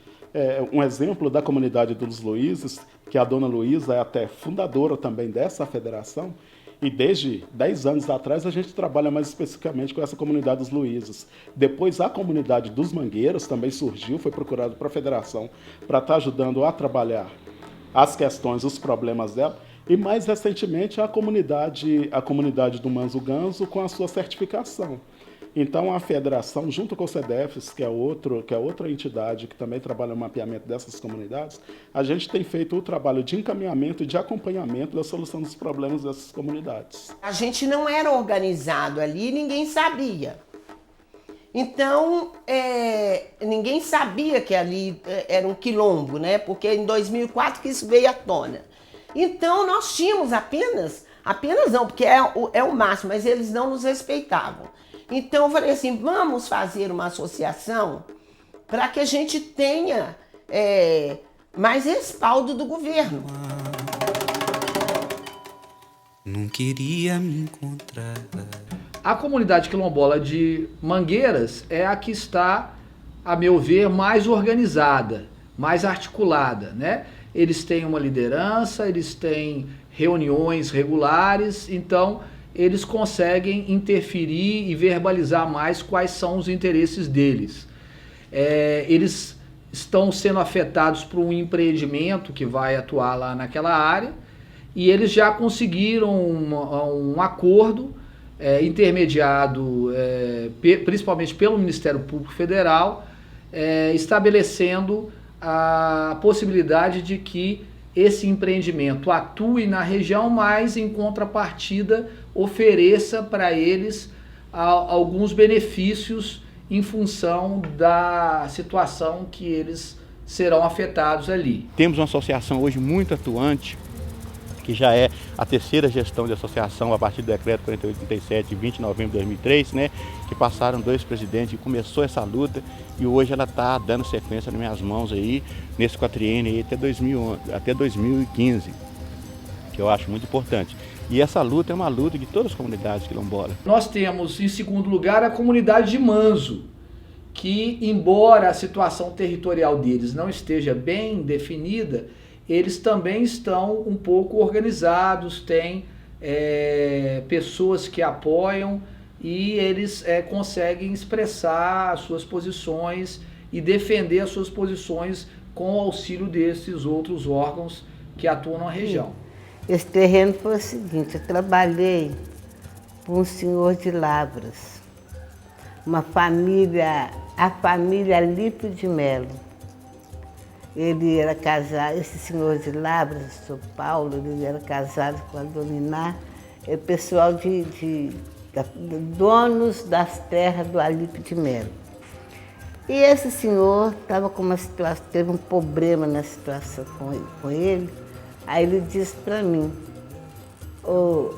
um exemplo da comunidade dos Luizes, que a dona Luísa é até fundadora também dessa federação, e desde 10 anos atrás a gente trabalha mais especificamente com essa comunidade dos Luizes. Depois a comunidade dos Mangueiros também surgiu, foi procurado para a federação para estar ajudando a trabalhar as questões, os problemas dela, e mais recentemente a comunidade do Manso Ganso com a sua certificação. Então a federação, junto com o CEDEFES, que é outra entidade que também trabalha no mapeamento dessas comunidades, a gente tem feito o trabalho de encaminhamento e de acompanhamento da solução dos problemas dessas comunidades. A gente não era organizado ali, ninguém sabia. Então, ninguém sabia que ali era um quilombo, né? Porque em 2004 que isso veio à tona. Então, nós tínhamos apenas não, porque é o máximo, mas eles não nos respeitavam. Então, eu falei assim, vamos fazer uma associação para que a gente tenha mais respaldo do governo. Não queria me encontrar. A comunidade quilombola de Mangueiras é a que está, a meu ver, mais organizada, mais articulada, né? Eles têm uma liderança, eles têm reuniões regulares, então eles conseguem interferir e verbalizar mais quais são os interesses deles. Eles estão sendo afetados por um empreendimento que vai atuar lá naquela área e eles já conseguiram um acordo intermediado principalmente pelo Ministério Público Federal, estabelecendo a possibilidade de que esse empreendimento atue na região, mas em contrapartida ofereça para eles alguns benefícios em função da situação que eles serão afetados ali. Temos uma associação hoje muito atuante, que já é a terceira gestão de associação a partir do decreto 4837, de 20 de novembro de 2003, né, que passaram 2 presidentes e começou essa luta, e hoje ela está dando sequência nas minhas mãos aí, nesse quatriênio aí até 2015, que eu acho muito importante. E essa luta é uma luta de todas as comunidades quilombolas. Nós temos, em segundo lugar, a comunidade de Manso, que, embora a situação territorial deles não esteja bem definida, eles também estão um pouco organizados, têm pessoas que apoiam e eles conseguem expressar as suas posições e defender as suas posições com o auxílio desses outros órgãos que atuam na região. Esse terreno foi o seguinte, eu trabalhei com um senhor de Lavras, a família Lípio de Melo. Ele era casado, esse senhor de Lavras, o senhor Paulo, ele era casado com a dona Iná, é pessoal de donos das terras do Alípio de Melo. E esse senhor estava com uma situação, teve um problema na situação com ele, aí ele disse para mim, o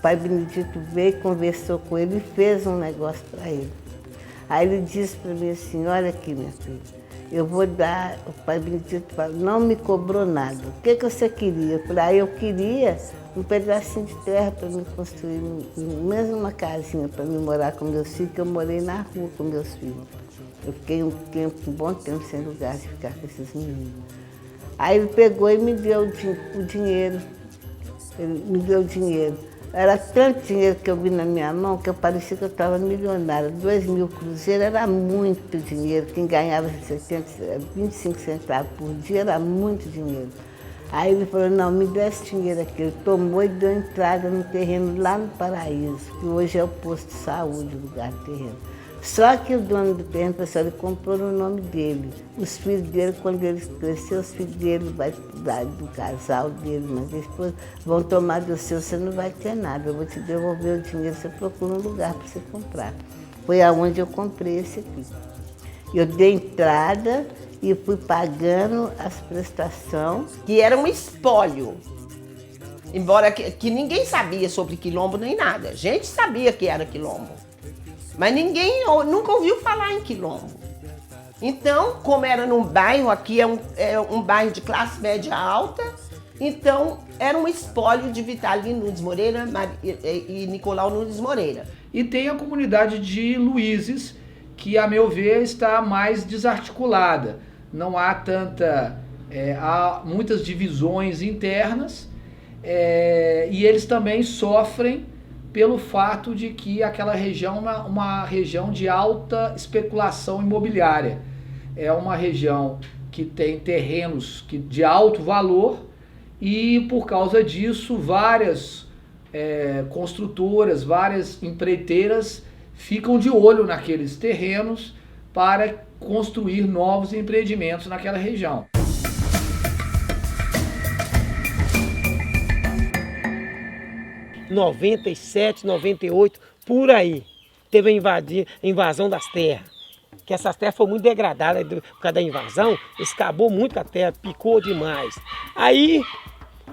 Pai Benedito veio, conversou com ele e fez um negócio para ele. Aí ele disse para mim assim, olha aqui minha filha, eu vou dar, o Pai Benedito não me cobrou nada. O que você queria? Eu falei, eu queria um pedacinho de terra para me construir, mesmo uma casinha para me morar com meus filhos, que eu morei na rua com meus filhos. Eu fiquei um bom tempo sem lugar de ficar com esses meninos. Aí ele pegou e me deu o dinheiro. Ele me deu o dinheiro. Era tanto dinheiro que eu vi na minha mão que eu parecia que eu estava milionária. 2.000 cruzeiros era muito dinheiro. Quem ganhava 25 centavos por dia era muito dinheiro. Aí ele falou, não, me dê esse dinheiro aqui. Ele tomou e deu entrada no terreno lá no Paraíso, que hoje é o posto de saúde, o lugar do terreno. Só que o dono do terreno, pessoal, ele comprou no nome dele. Os filhos dele, quando eles cresceram, os filhos dele vai dar do casal dele, mas depois vão tomar do seu, você não vai ter nada. Eu vou te devolver o dinheiro, você procura um lugar para você comprar. Foi aonde eu comprei esse aqui. Eu dei entrada e fui pagando as prestações. Que era um espólio. Embora que ninguém sabia sobre quilombo nem nada. A gente sabia que era quilombo. Mas ninguém nunca ouviu falar em quilombo. Então, como era num bairro, aqui é um bairro de classe média alta, então era um espólio de Vitalino Nunes Moreira e Nicolau Nunes Moreira. E tem a comunidade de Luizes, que, a meu ver, está mais desarticulada. Não há há muitas divisões internas, e eles também sofrem pelo fato de que aquela região é uma região de alta especulação imobiliária. É uma região que tem terrenos de alto valor e, por causa disso, várias construtoras, várias empreiteiras ficam de olho naqueles terrenos para construir novos empreendimentos naquela região. Em 97, 98, por aí, teve a invasão das terras. Que essas terras foram muito degradadas por causa da invasão, escabou muito a terra, picou demais. Aí,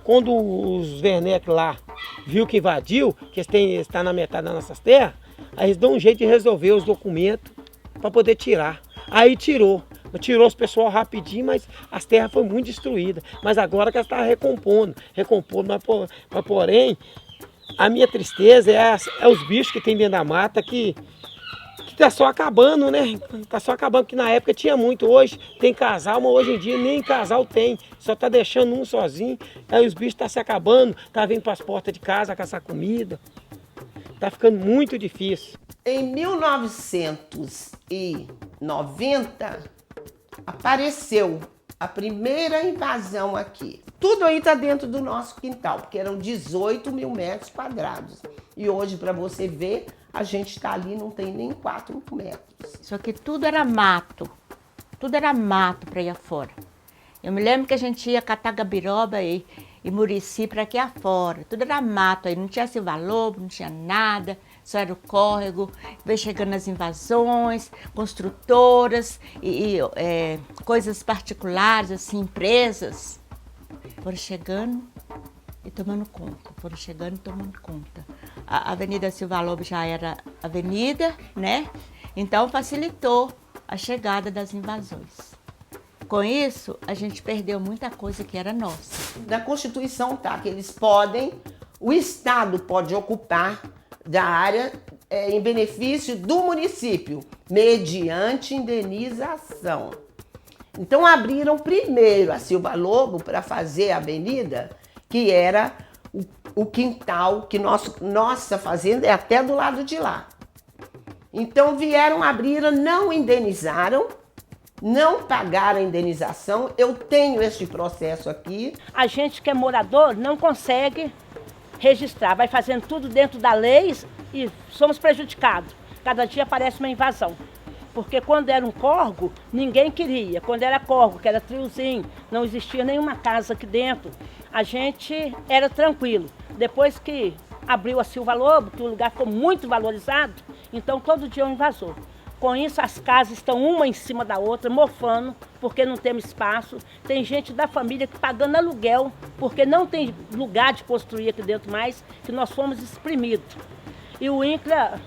quando os Werneck lá viu que invadiu, que está na metade das nossas terras, aí eles dão um jeito de resolver os documentos para poder tirar. Aí tirou os pessoal rapidinho, mas as terras foram muito destruídas. Mas agora que elas estão recompondo, mas porém, a minha tristeza é os bichos que tem dentro da mata que tá só acabando, né? Tá só acabando, porque na época tinha muito. Hoje tem casal, mas hoje em dia nem casal tem. Só tá deixando um sozinho. Aí os bichos tá se acabando, tá vindo para as portas de casa caçar comida. Tá ficando muito difícil. Em 1990, apareceu a primeira invasão aqui. Tudo aí tá dentro do nosso quintal, porque eram 18 mil metros quadrados. E hoje, para você ver, a gente tá ali, não tem nem 4 metros. Só que tudo era mato para ir afora. Eu me lembro que a gente ia catar gabiroba e Murici para aqui afora. Tudo era mato, aí não tinha Silva Lobo, não tinha nada, só era o córrego. Veio chegando as invasões, construtoras e coisas particulares, assim, empresas. Foram chegando e tomando conta, A Avenida Silva Lobo já era avenida, né? Então facilitou a chegada das invasões. Com isso, a gente perdeu muita coisa que era nossa. Na Constituição tá que o Estado pode ocupar da área em benefício do município, mediante indenização. Então abriram primeiro a Silva Lobo para fazer a avenida, que era o quintal, que nossa fazenda é até do lado de lá. Então vieram, abriram, não indenizaram, não pagaram a indenização. Eu tenho este processo aqui. A gente que é morador não consegue registrar, vai fazendo tudo dentro da lei e somos prejudicados. Cada dia aparece uma invasão. Porque quando era um córrego, ninguém queria. Quando era córrego, que era triozinho, não existia nenhuma casa aqui dentro, a gente era tranquilo. Depois que abriu a Silva Lobo, que o lugar ficou muito valorizado, então todo dia é um invasor. Com isso, as casas estão uma em cima da outra, mofando, porque não temos espaço. Tem gente da família que pagando aluguel, porque não tem lugar de construir aqui dentro mais, que nós fomos exprimidos. E o INCRA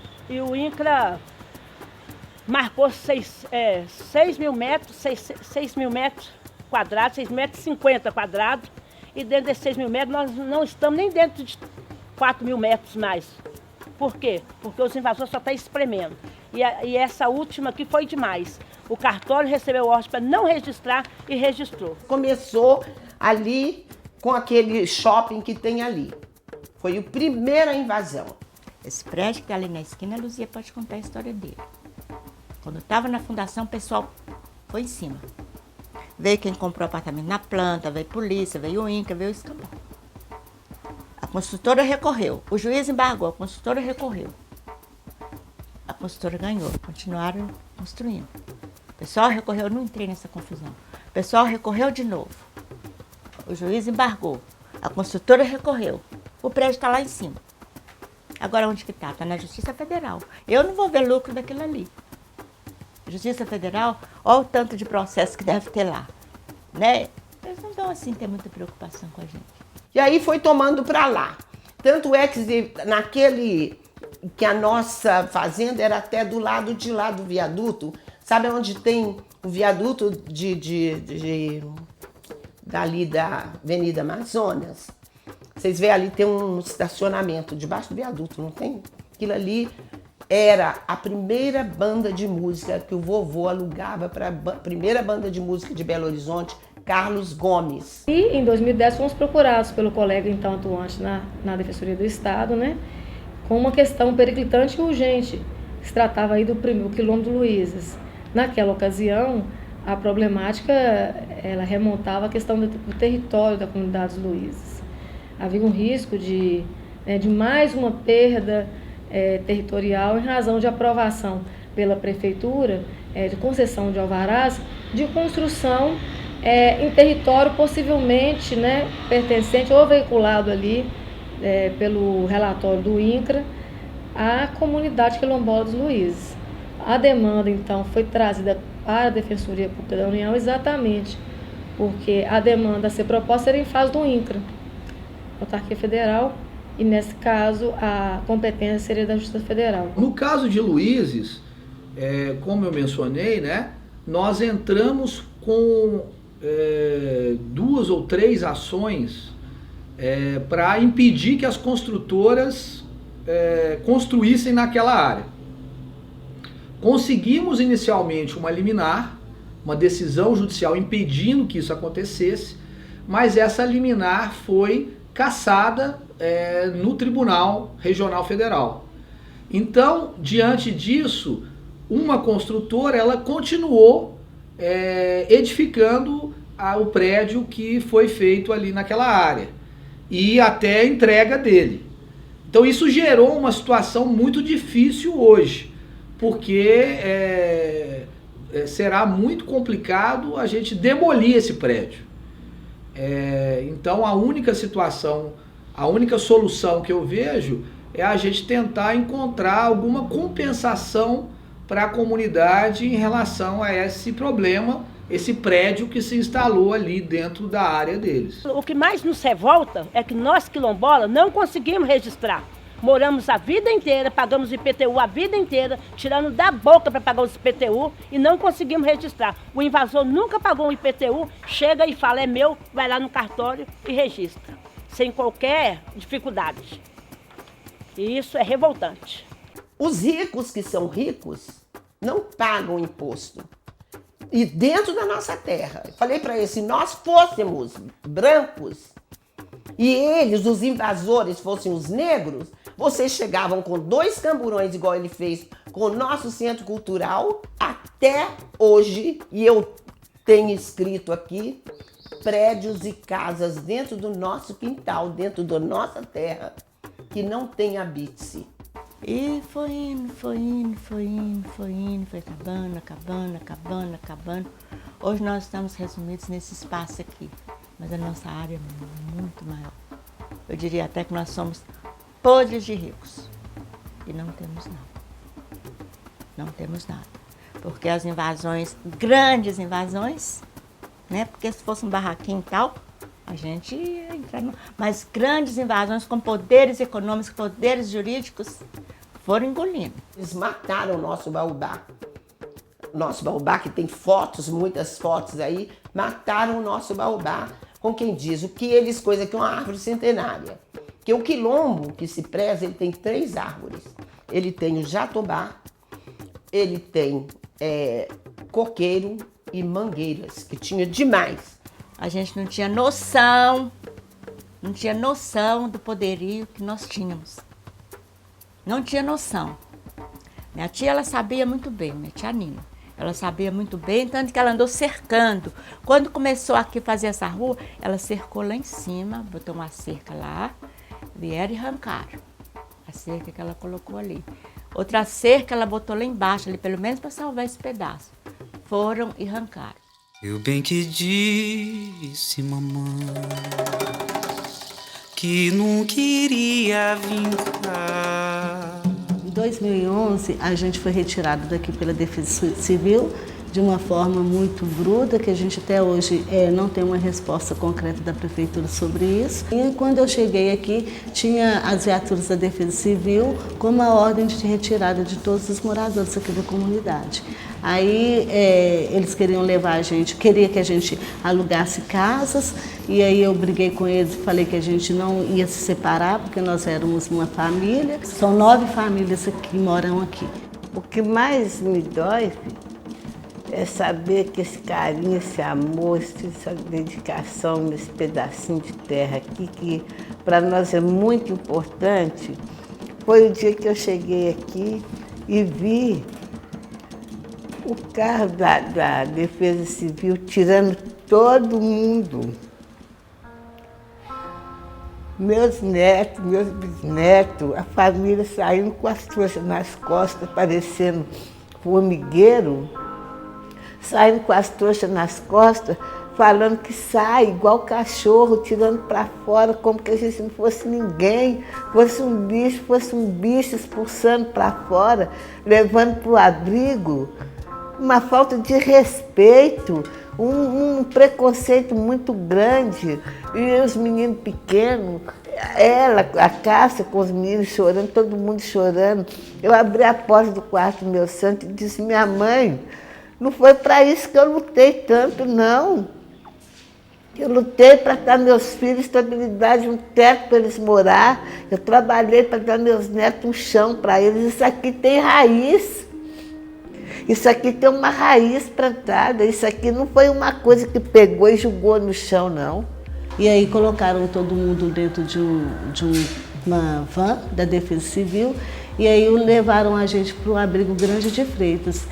marcou 6 mil metros, 6 mil metros quadrados, 6,50 metros quadrados. E dentro desses 6 mil metros, nós não estamos nem dentro de 4 mil metros mais. Por quê? Porque os invasores só estão espremendo. E essa última aqui foi demais. O cartório recebeu ordem para não registrar e registrou. Começou ali com aquele shopping que tem ali. Foi a primeira invasão. Esse prédio que está ali na esquina, a Luzia pode contar a história dele. Quando eu estava na fundação, o pessoal foi em cima. Veio quem comprou apartamento na planta, veio polícia, veio o INCRA, veio o escambau. A construtora recorreu, o juiz embargou, a construtora recorreu. A construtora ganhou, continuaram construindo. O pessoal recorreu, eu não entrei nessa confusão. O pessoal recorreu de novo. O juiz embargou, a construtora recorreu. O prédio está lá em cima. Agora onde que está? Está na Justiça Federal. Eu não vou ver lucro daquilo ali. Justiça Federal, olha o tanto de processo que deve ter lá. Né? Eles não vão assim ter muita preocupação com a gente. E aí foi tomando para lá. Tanto é que que a nossa fazenda era até do lado de lá do viaduto. Sabe onde tem o viaduto dali da Avenida Amazonas? Vocês veem ali tem um estacionamento debaixo do viaduto, não tem? Aquilo ali era a primeira banda de música que o vovô alugava para a primeira banda de música de Belo Horizonte, Carlos Gomes. E em 2010 fomos procurados pelo colega então atuante na Defensoria do Estado, né, com uma questão periclitante e urgente, que se tratava aí do quilômetro do Luizes. Naquela ocasião, a problemática ela remontava à questão do território da comunidade dos Luizes. Havia um risco de mais uma perda territorial em razão de aprovação pela prefeitura de concessão de alvarás de construção em território possivelmente pertencente ou veiculado ali pelo relatório do INCRA à comunidade quilombola dos Luizes. A demanda então foi trazida para a Defensoria Pública da União exatamente porque a demanda a ser proposta era em fase do INCRA, Autarquia Federal, e nesse caso a competência seria da Justiça Federal. No caso de Luizes, como eu mencionei, né, nós entramos com 2 ou 3 ações para impedir que as construtoras construíssem naquela área. Conseguimos inicialmente uma liminar, uma decisão judicial impedindo que isso acontecesse, mas essa liminar foi cassada no Tribunal Regional Federal. Então, diante disso, uma construtora ela continuou edificando o prédio que foi feito ali naquela área e até a entrega dele. Então isso gerou uma situação muito difícil hoje, porque será muito complicado a gente demolir esse prédio. Então a única solução que eu vejo é a gente tentar encontrar alguma compensação para a comunidade em relação a esse problema, esse prédio que se instalou ali dentro da área deles. O que mais nos revolta é que nós quilombolas não conseguimos registrar. Moramos a vida inteira, pagamos IPTU a vida inteira, tirando da boca para pagar os IPTU e não conseguimos registrar. O invasor nunca pagou um IPTU, chega e fala, é meu, vai lá no cartório e registra, sem qualquer dificuldade. E isso é revoltante. Os ricos que são ricos não pagam imposto. E dentro da nossa terra, eu falei para eles, se nós fôssemos brancos e eles, os invasores, fossem os negros, vocês chegavam com 2 camburões, igual ele fez com o nosso centro cultural, até hoje, e eu tenho escrito aqui, prédios e casas dentro do nosso quintal, dentro da nossa terra, que não tem habite-se. E foi indo, foi acabando. Hoje nós estamos resumidos nesse espaço aqui, mas a nossa área é muito maior. Eu diria até que nós somos podres de ricos e não temos nada. Não temos nada. Porque as invasões, grandes invasões, né? Porque se fosse um barraquinho e tal, a gente ia entrar no... Mas grandes invasões com poderes econômicos, poderes jurídicos, foram engolindo. Eles mataram o nosso baobá. Nosso baobá, que tem fotos, muitas fotos aí, mataram o nosso baobá. Com quem diz, o que eles coisa que é uma árvore centenária. Que o quilombo que se preza, ele tem 3 árvores. Ele tem o jatobá, ele tem coqueiro e mangueiras, que tinha demais. A gente não tinha noção não tinha noção do poderio que nós tínhamos. Não tinha noção. Minha tia, ela sabia muito bem, minha tia Nina. Ela sabia muito bem, tanto que ela andou cercando. Quando começou aqui a fazer essa rua, ela cercou lá em cima, botou uma cerca lá, vieram e arrancaram a cerca que ela colocou ali. Outra cerca ela botou lá embaixo, ali, pelo menos para salvar esse pedaço. Foram e arrancaram. Eu bem que disse, mamãe, que não queria vir cá. Em 2011, a gente foi retirado daqui pela Defesa Civil de uma forma muito bruta, que a gente até hoje não tem uma resposta concreta da Prefeitura sobre isso. E quando eu cheguei aqui, tinha as viaturas da Defesa Civil com uma ordem de retirada de todos os moradores aqui da comunidade. Aí eles queriam levar a gente, queria que a gente alugasse casas, e aí eu briguei com eles e falei que a gente não ia se separar, porque nós éramos uma família. São 9 famílias que moram aqui. O que mais me dói é saber que esse carinho, esse amor, essa dedicação nesse pedacinho de terra aqui, que para nós é muito importante, foi o dia que eu cheguei aqui e vi o carro da Defesa Civil tirando todo mundo. Meus netos, meus bisnetos, a família saindo com as trouxas nas costas, parecendo formigueiro, saindo com as trouxas nas costas, falando que sai igual cachorro, tirando para fora, como que a gente não fosse ninguém, fosse um bicho expulsando para fora, levando para o abrigo. Uma falta de respeito, um preconceito muito grande. E os meninos pequenos, ela, a Cássia com os meninos chorando, todo mundo chorando. Eu abri a porta do quarto do meu santo e disse, minha mãe, não foi para isso que eu lutei tanto, não. Eu lutei para dar meus filhos estabilidade, um teto para eles morar. Eu trabalhei para dar meus netos um chão para eles. Isso aqui tem raiz. Isso aqui tem uma raiz plantada. Isso aqui não foi uma coisa que pegou e jogou no chão, não. E aí colocaram todo mundo dentro de uma van da Defesa Civil e aí levaram a gente para o abrigo Grande de Freitas.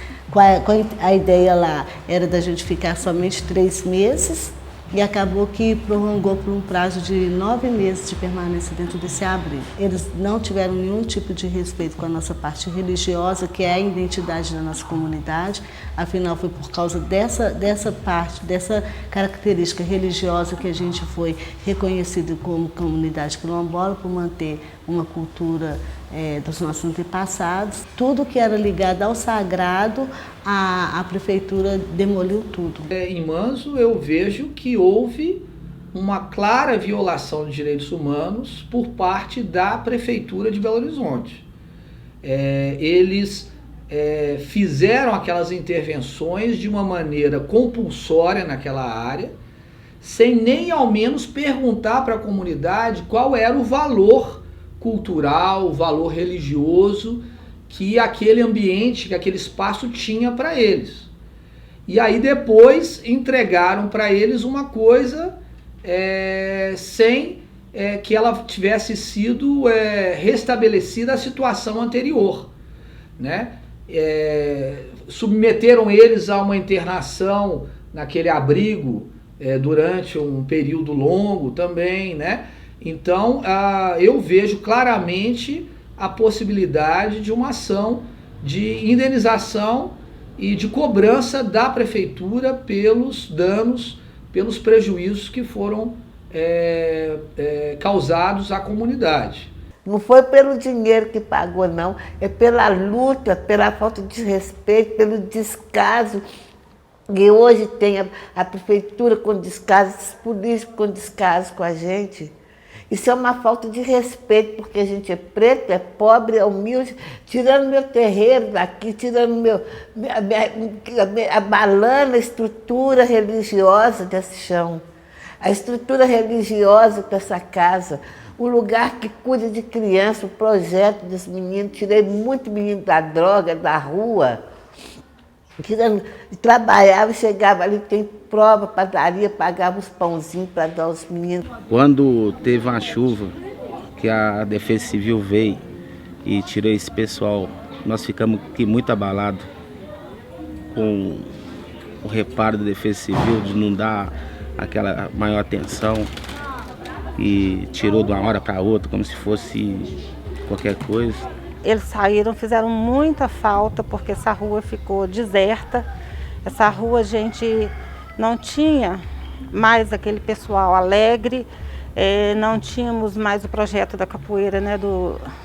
A ideia lá era da gente ficar somente 3 meses e acabou que prolongou por um prazo de 9 meses de permanência dentro desse abrigo. Eles não tiveram nenhum tipo de respeito com a nossa parte religiosa, que é a identidade da nossa comunidade. Afinal, foi por causa dessa parte, dessa característica religiosa que a gente foi reconhecido como comunidade quilombola, por manter uma cultura dos nossos antepassados. Tudo que era ligado ao sagrado, a prefeitura demoliu tudo. Em Manso, eu vejo que houve uma clara violação de direitos humanos por parte da prefeitura de Belo Horizonte. Eles fizeram aquelas intervenções de uma maneira compulsória naquela área, sem nem ao menos perguntar para a comunidade qual era o valor cultural, o valor religioso que aquele ambiente, que aquele espaço tinha para eles. E aí depois entregaram para eles uma coisa sem que ela tivesse sido restabelecida a situação anterior, né? Submeteram eles a uma internação naquele abrigo durante um período longo também, né? Então, eu vejo claramente a possibilidade de uma ação de indenização e de cobrança da prefeitura pelos danos, pelos prejuízos que foram causados à comunidade. Não foi pelo dinheiro que pagou, não. É pela luta, pela falta de respeito, pelo descaso. E hoje tem a prefeitura com descaso, os políticos com descaso com a gente. Isso é uma falta de respeito, porque a gente é preto, é pobre, é humilde, tirando meu terreiro daqui, tirando abalando a estrutura religiosa desse chão, a estrutura religiosa dessa casa, o lugar que cuida de criança, o projeto dos meninos. Tirei muito menino da droga, da rua. Trabalhava, chegava ali, tem prova, padaria, pagava os pãozinhos para dar aos meninos. Quando teve uma chuva, que a Defesa Civil veio e tirou esse pessoal, nós ficamos aqui muito abalados com o reparo da Defesa Civil de não dar aquela maior atenção e tirou de uma hora para outra como se fosse qualquer coisa. Eles saíram, fizeram muita falta porque essa rua ficou deserta. Essa rua a gente não tinha mais aquele pessoal alegre, não tínhamos mais o projeto da capoeira, né,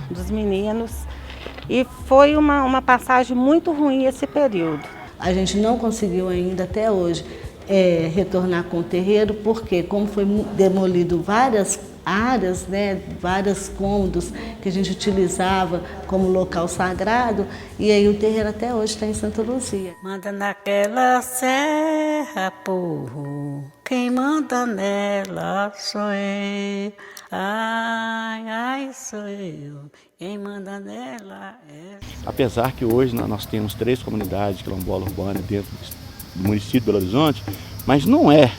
dos meninos. E foi uma passagem muito ruim esse período. A gente não conseguiu ainda até hoje retornar com o terreiro, porque como foi demolido várias áreas, né, vários cômodos que a gente utilizava como local sagrado, e aí o terreiro até hoje está em Santa Luzia. Manda naquela serra, povo, quem manda nela sou eu. Ai, ai, sou eu, quem manda nela é... Apesar que hoje nós temos 3 comunidades quilombola urbana dentro do município de Belo Horizonte, mas não é.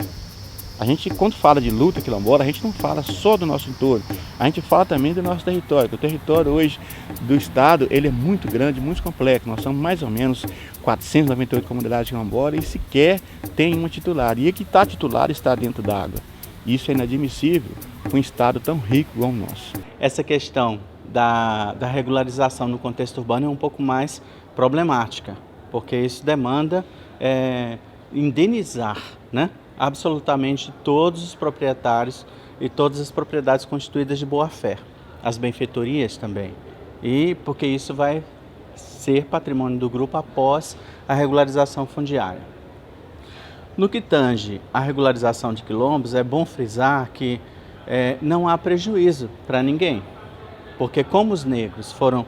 A gente, quando fala de luta quilombola, a gente não fala só do nosso entorno, a gente fala também do nosso território. O território hoje do estado, ele é muito grande, muito complexo. Nós somos mais ou menos 498 comunidades quilombolas e sequer tem uma titular. E a que está titular está dentro d'água. Isso é inadmissível para um estado tão rico como o nosso. Essa questão da regularização no contexto urbano é um pouco mais problemática, porque isso demanda indenizar, né, absolutamente todos os proprietários e todas as propriedades constituídas de boa-fé, as benfeitorias também, e porque isso vai ser patrimônio do grupo após a regularização fundiária. No que tange à regularização de quilombos, é bom frisar que não há prejuízo para ninguém, porque como os negros foram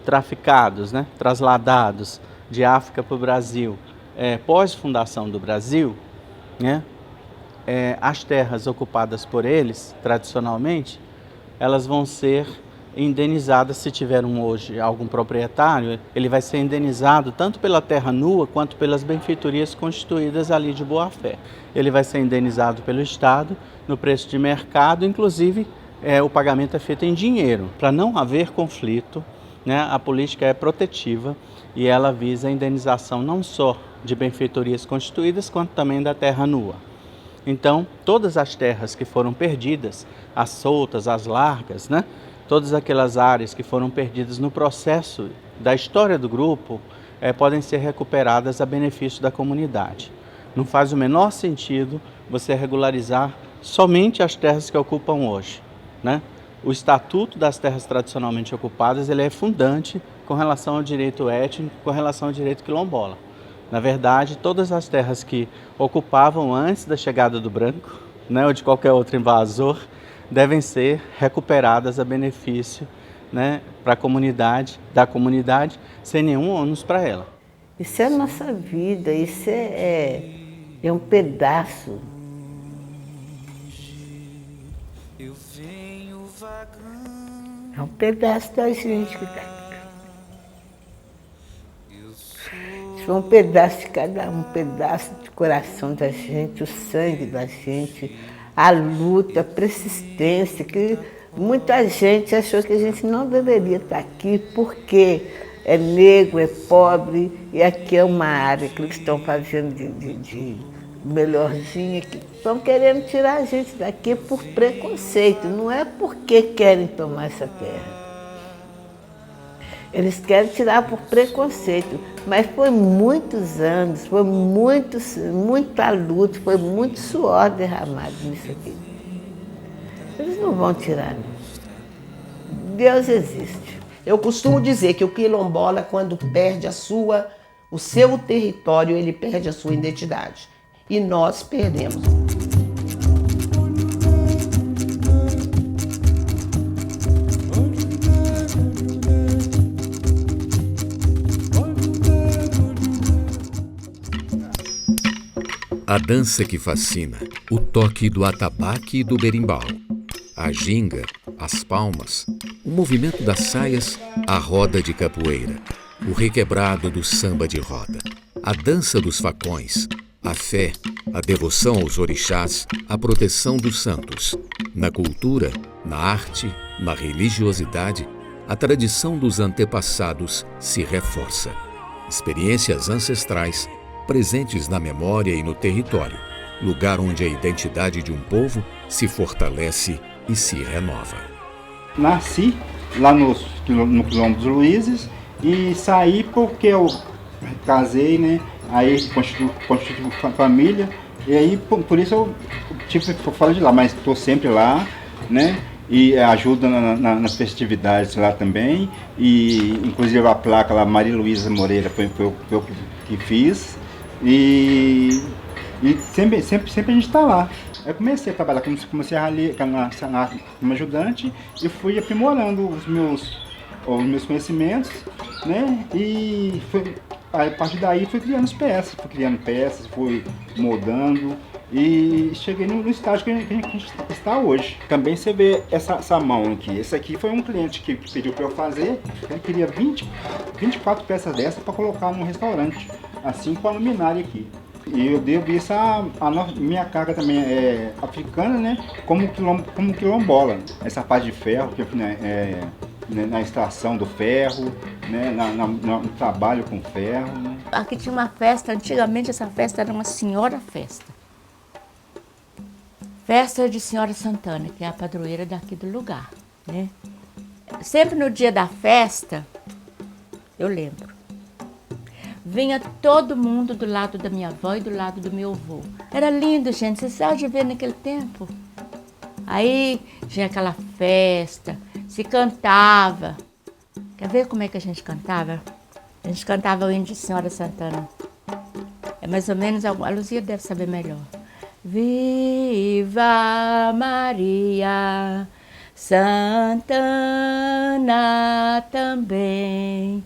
traficados, né, trasladados de África para o Brasil pós-fundação do Brasil, né, as terras ocupadas por eles, tradicionalmente, elas vão ser indenizadas. Se tiver hoje algum proprietário, ele vai ser indenizado tanto pela terra nua quanto pelas benfeitorias constituídas ali de boa-fé. Ele vai ser indenizado pelo Estado no preço de mercado, inclusive o pagamento é feito em dinheiro. Para não haver conflito, né, a política é protetiva e ela visa a indenização não só de benfeitorias constituídas, quanto também da terra nua. Então, todas as terras que foram perdidas, as soltas, as largas, né, todas aquelas áreas que foram perdidas no processo da história do grupo, podem ser recuperadas a benefício da comunidade. Não faz o menor sentido você regularizar somente as terras que ocupam hoje, né? O Estatuto das Terras Tradicionalmente Ocupadas, ele é fundante com relação ao direito étnico, com relação ao direito quilombola. Na verdade, todas as terras que ocupavam antes da chegada do branco, né, ou de qualquer outro invasor, devem ser recuperadas a benefício, né, para a comunidade, da comunidade, sem nenhum ônus para ela. Isso é a nossa vida, isso é um pedaço. É um pedaço da gente que está aqui. Isso é um pedaço de cada um, pedaço do coração da gente, o sangue da gente, a luta, a persistência, que muita gente achou que a gente não deveria estar aqui porque é negro, é pobre, e aqui é uma área que eles estão fazendo de melhorzinha, que estão querendo tirar a gente daqui por preconceito, não é porque querem tomar essa terra. Eles querem tirar por preconceito, mas foi muitos anos, foi muita luta, foi muito suor derramado nisso aqui. Eles não vão tirar, não. Deus existe. Eu costumo dizer que o quilombola, quando perde o seu território, ele perde a sua identidade. E nós perdemos. A dança que fascina, o toque do atabaque e do berimbau, a ginga, as palmas, o movimento das saias, a roda de capoeira, o requebrado do samba de roda. a dança dos facões, a fé, a devoção aos orixás, a proteção dos santos. Na cultura, na arte, na religiosidade, a tradição dos antepassados se reforça. Experiências ancestrais presentes na memória e no território, lugar onde a identidade de um povo se fortalece e se renova. Nasci lá no Quilombo dos Luizes e saí porque eu casei, né? Aí constituí família e aí por isso eu tive fora de lá, mas estou sempre lá, né? E ajuda nas festividades lá também, e inclusive a placa lá, Maria Luísa Moreira, foi eu que fiz, e sempre a gente está lá. Eu comecei a trabalhar como serralheiro, como ajudante, e fui aprimorando os meus conhecimentos, né? E a partir daí fui criando peças, fui moldando, e cheguei no estágio que a gente está hoje. Também você vê essa mão aqui. Esse aqui foi um cliente que pediu para eu fazer. Ele queria 24 peças dessas para colocar num restaurante, assim com a luminária aqui. E eu devo isso minha carga também é africana, né? Como quilombola. Essa parte de ferro, que na extração do ferro, né? No trabalho com ferro. Né? Aqui tinha uma festa, antigamente essa festa era uma senhora festa. Festa de Senhora Santana, que é a padroeira daqui do lugar, né? Sempre no dia da festa, eu lembro, vinha todo mundo do lado da minha avó e do lado do meu avô. Era lindo, gente, vocês sabem ver naquele tempo. Aí tinha aquela festa, se cantava. Quer ver como é que a gente cantava? A gente cantava o hino de Senhora Santana. É mais ou menos, a Luzia deve saber melhor. Viva Maria, Santana também,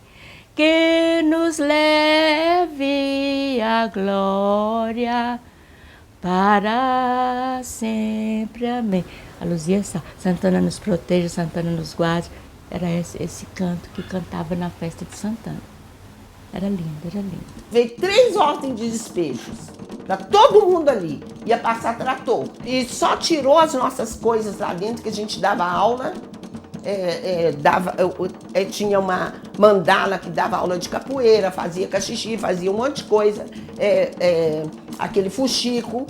que nos leve a glória para sempre, amém. A Luzia, Santana nos proteja, Santana nos guarde. Era esse canto que cantava na festa de Santana. Era lindo, era lindo. Veio 3 ordens de despejos. Pra todo mundo ali. Ia passar trator. E só tirou as nossas coisas lá dentro, que a gente dava aula. Tinha uma mandala que dava aula de capoeira, fazia cachixi, fazia um monte de coisa. Aquele fuxico.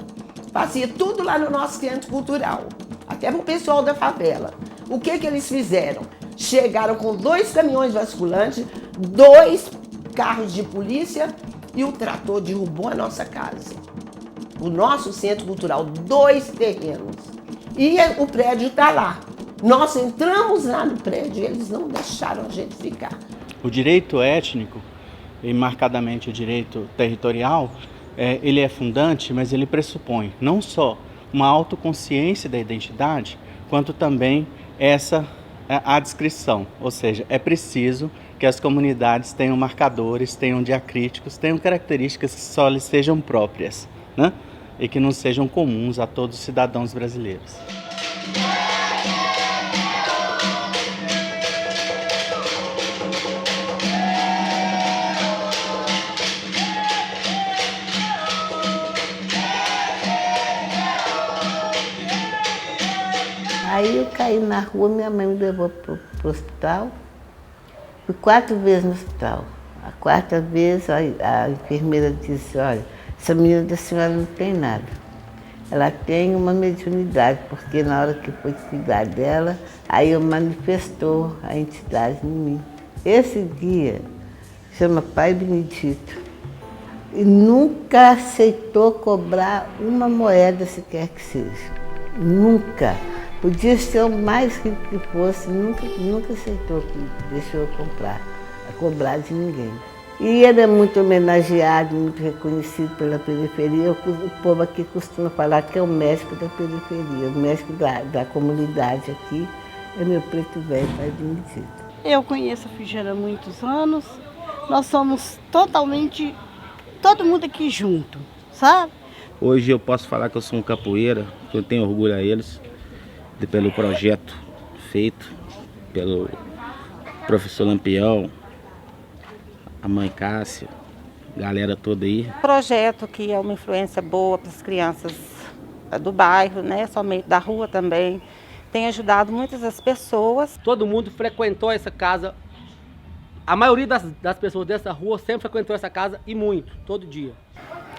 Fazia tudo lá no nosso centro cultural. Até pro pessoal da favela. O que eles fizeram? Chegaram com 2 caminhões vasculantes, 2 carros de polícia e o trator derrubou a nossa casa. O nosso centro cultural, 2 terrenos. E o prédio está lá. Nós entramos lá no prédio e eles não deixaram a gente ficar. O direito étnico, e marcadamente o direito territorial, ele é fundante, mas ele pressupõe não só uma autoconsciência da identidade, quanto também a adscrição, ou seja, é preciso que as comunidades tenham marcadores, tenham diacríticos, tenham características que só lhes sejam próprias, né? E que não sejam comuns a todos os cidadãos brasileiros. Aí eu caí na rua, minha mãe me levou pro hospital. Fui 4 vezes no hospital. A 4ª vez a enfermeira disse, olha, essa menina da senhora não tem nada. Ela tem uma mediunidade, porque na hora que foi cuidar dela, aí eu manifestou a entidade em mim. Esse dia chama Pai Benedito. E nunca aceitou cobrar uma moeda sequer que seja. Nunca. Podia ser o mais rico que fosse, nunca aceitou que deixou eu cobrar de ninguém. E ele é muito homenageado, muito reconhecido pela periferia. O povo aqui costuma falar que é o médico da periferia, o médico da comunidade aqui é meu preto velho, Pai Benedito. Eu conheço a Figera há muitos anos, nós somos totalmente, todo mundo aqui junto, sabe? Hoje eu posso falar que eu sou um capoeira, que eu tenho orgulho a eles, pelo projeto feito pelo professor Lampião, a mãe Cássia, galera toda aí. Projeto que é uma influência boa para as crianças do bairro, né? Somente da rua também. Tem ajudado muitas as pessoas. Todo mundo frequentou essa casa. A maioria das pessoas dessa rua sempre frequentou essa casa e muito, todo dia.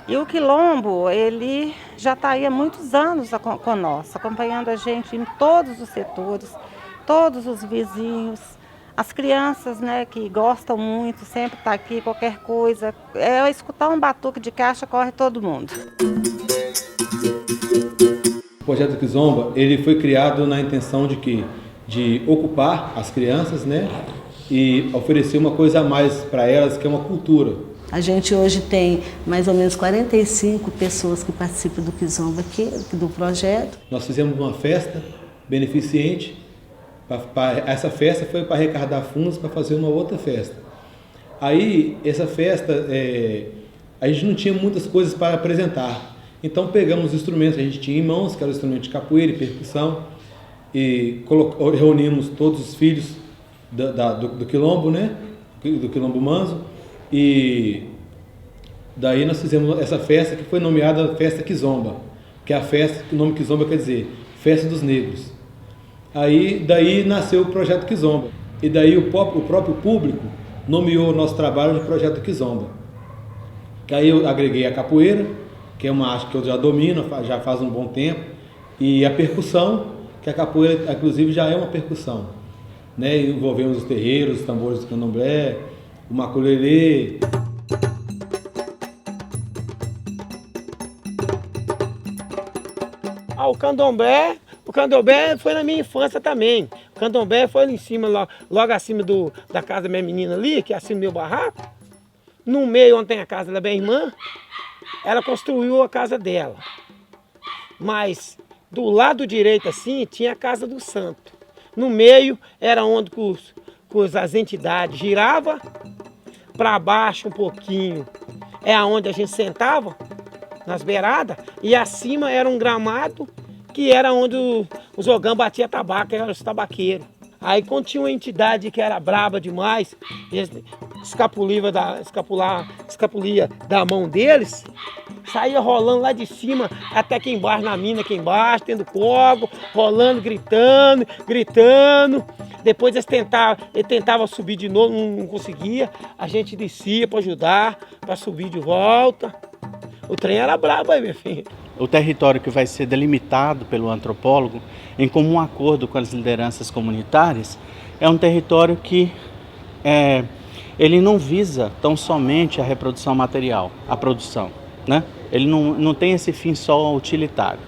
E o Quilombo, ele já está aí há muitos anos conosco, acompanhando a gente em todos os setores, todos os vizinhos, as crianças, né, que gostam muito, sempre tá aqui, qualquer coisa. É escutar um batuque de caixa, corre todo mundo. O projeto Kizomba, ele foi criado na intenção de quê? De ocupar as crianças, né, e oferecer uma coisa a mais para elas, que é uma cultura. A gente hoje tem mais ou menos 45 pessoas que participam do Kizomba aqui, do projeto. Nós fizemos uma festa beneficente. Essa festa foi para arrecadar fundos para fazer uma outra festa. Aí, essa festa, a gente não tinha muitas coisas para apresentar. Então, pegamos os instrumentos que a gente tinha em mãos, que era o instrumento de capoeira e percussão, e reunimos todos os filhos do Quilombo, né? Do Quilombo Manso. E daí nós fizemos essa festa que foi nomeada Festa Kizomba, que é a festa, que o nome Kizomba quer dizer Festa dos Negros. Aí daí nasceu o projeto Kizomba. E daí o próprio público nomeou o nosso trabalho de projeto Kizomba. Que aí eu agreguei a capoeira, que é uma arte que eu já domino, já faz um bom tempo, e a percussão, que a capoeira inclusive já é uma percussão, né? Envolvemos os terreiros, os tambores do candomblé, o maculelê. O candomblé foi na minha infância também. O candomblé foi ali em cima, logo acima da casa da minha menina ali, que é acima do meu barraco. No meio onde tem a casa da minha irmã, ela construiu a casa dela. Mas do lado direito assim, tinha a casa do santo. No meio era onde as entidades giravam. Para baixo um pouquinho é aonde a gente sentava, nas beiradas, e acima era um gramado que era onde os ogãs batiam tabaco, eram os tabaqueiros. Aí quando tinha uma entidade que era braba demais, escapulia da mão deles, saía rolando lá de cima até aqui embaixo, na mina aqui embaixo, tendo fogo, rolando, gritando. Depois eles tentavam subir de novo, não conseguia. A gente descia para ajudar, para subir de volta. O trem era brabo aí, meu filho. O território que vai ser delimitado pelo antropólogo, em comum acordo com as lideranças comunitárias, é um território que ele não visa tão somente a reprodução material, a produção, né? Ele não tem esse fim só utilitário.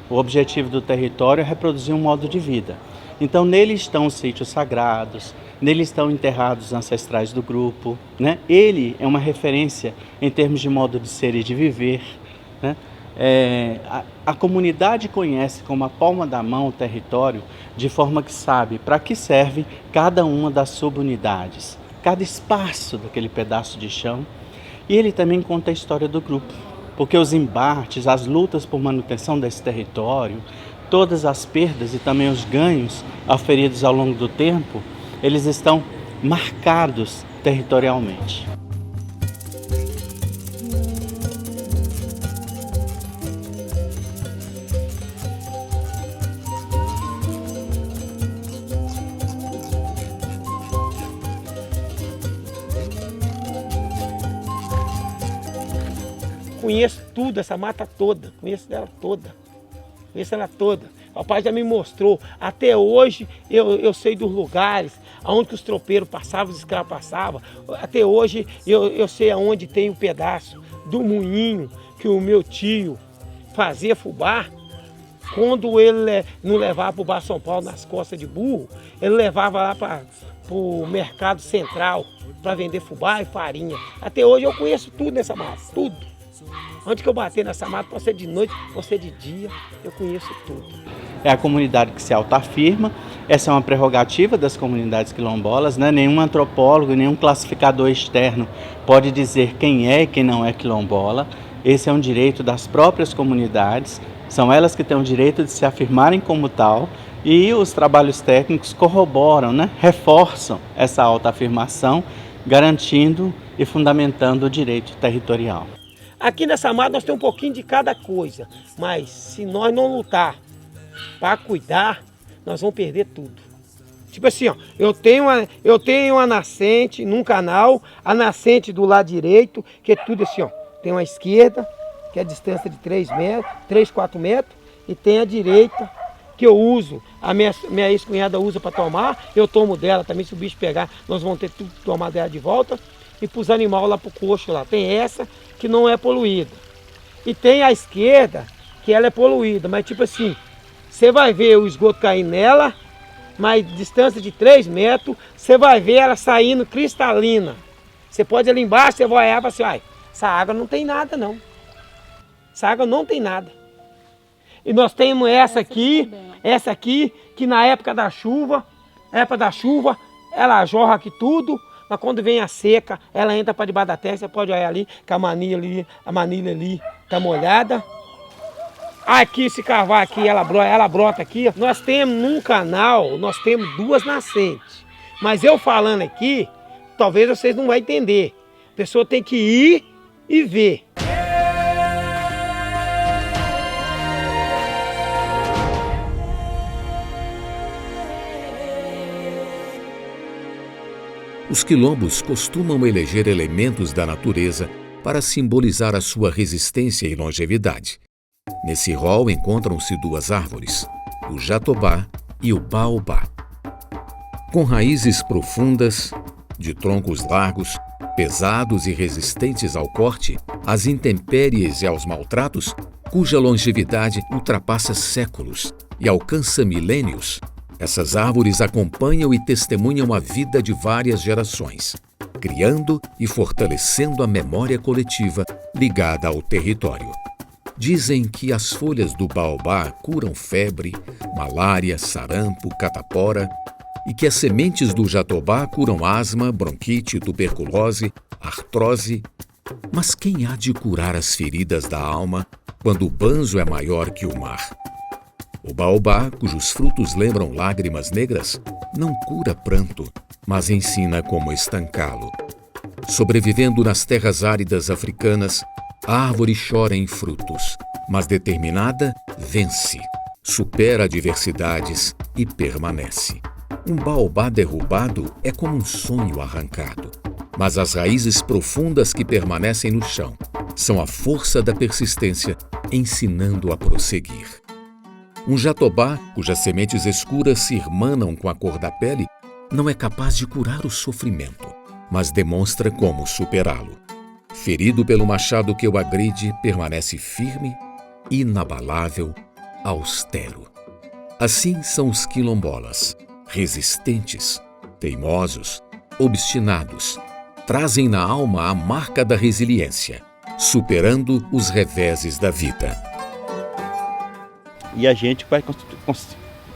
O objetivo do território é reproduzir um modo de vida. Então, nele estão os sítios sagrados, nele estão enterrados os ancestrais do grupo, né? Ele é uma referência em termos de modo de ser e de viver, né? A comunidade conhece como a palma da mão o território, de forma que sabe para que serve cada uma das subunidades, cada espaço daquele pedaço de chão. E ele também conta a história do grupo, porque os embates, as lutas por manutenção desse território, todas as perdas e também os ganhos auferidos ao longo do tempo, eles estão marcados territorialmente. Conheço tudo, essa mata toda, conheço ela toda. O pai já me mostrou. Até hoje eu sei dos lugares aonde os tropeiros passavam, os escravos passavam. Até hoje eu sei aonde tem o pedaço do moinho que o meu tio fazia fubá. Quando ele não levava para o Bar São Paulo nas costas de burro, ele levava lá para o mercado central para vender fubá e farinha. Até hoje eu conheço tudo nessa mata, tudo. Onde que eu bater nessa mata, pode ser de noite, pode ser de dia, eu conheço tudo. É a comunidade que se autoafirma, essa é uma prerrogativa das comunidades quilombolas, né? Nenhum antropólogo, nenhum classificador externo pode dizer quem é e quem não é quilombola. Esse é um direito das próprias comunidades, são elas que têm o direito de se afirmarem como tal, e os trabalhos técnicos corroboram, né? Reforçam essa autoafirmação, garantindo e fundamentando o direito territorial. Aqui nessa mata nós temos um pouquinho de cada coisa, mas se nós não lutar para cuidar, nós vamos perder tudo. Tipo assim, ó, eu tenho uma nascente num canal, a nascente do lado direito, que é tudo assim, ó. Tem uma esquerda, que é a distância de 3, 4 metros, e tem a direita, que eu uso, a minha ex-cunhada usa para tomar, eu tomo dela também, se o bicho pegar, nós vamos ter tudo que tomar dela de volta, e para os animais lá para o coxo lá. Tem essa que não é poluída. E tem a esquerda, que ela é poluída, mas tipo assim, você vai ver o esgoto cair nela, mas distância de 3 metros, você vai ver ela saindo cristalina. Você pode ir ali embaixo, você vai olhar e falar assim, ai, essa água não tem nada não. Essa água não tem nada. E nós temos essa aqui, que na época da chuva, ela jorra aqui tudo, mas quando vem a seca, ela entra para debaixo da terra, você pode olhar ali, que a manilha ali está molhada. Aqui, se cavar aqui, ela brota aqui. Ó. Nós temos num canal, nós temos 2 nascentes. Mas eu falando aqui, talvez vocês não vão entender. A pessoa tem que ir e ver. Os quilombos costumam eleger elementos da natureza para simbolizar a sua resistência e longevidade. Nesse rol encontram-se 2 árvores, o jatobá e o baobá. Com raízes profundas, de troncos largos, pesados e resistentes ao corte, às intempéries e aos maltratos, cuja longevidade ultrapassa séculos e alcança milênios, essas árvores acompanham e testemunham a vida de várias gerações, criando e fortalecendo a memória coletiva ligada ao território. Dizem que as folhas do baobá curam febre, malária, sarampo, catapora, e que as sementes do jatobá curam asma, bronquite, tuberculose, artrose. Mas quem há de curar as feridas da alma quando o banzo é maior que o mar? O baobá, cujos frutos lembram lágrimas negras, não cura pranto, mas ensina como estancá-lo. Sobrevivendo nas terras áridas africanas, a árvore chora em frutos, mas determinada, vence, supera adversidades e permanece. Um baobá derrubado é como um sonho arrancado, mas as raízes profundas que permanecem no chão são a força da persistência, ensinando a prosseguir. Um jatobá, cujas sementes escuras se irmanam com a cor da pele, não é capaz de curar o sofrimento, mas demonstra como superá-lo. Ferido pelo machado que o agride, permanece firme, inabalável, austero. Assim são os quilombolas, resistentes, teimosos, obstinados. Trazem na alma a marca da resiliência, superando os reveses da vida. E a gente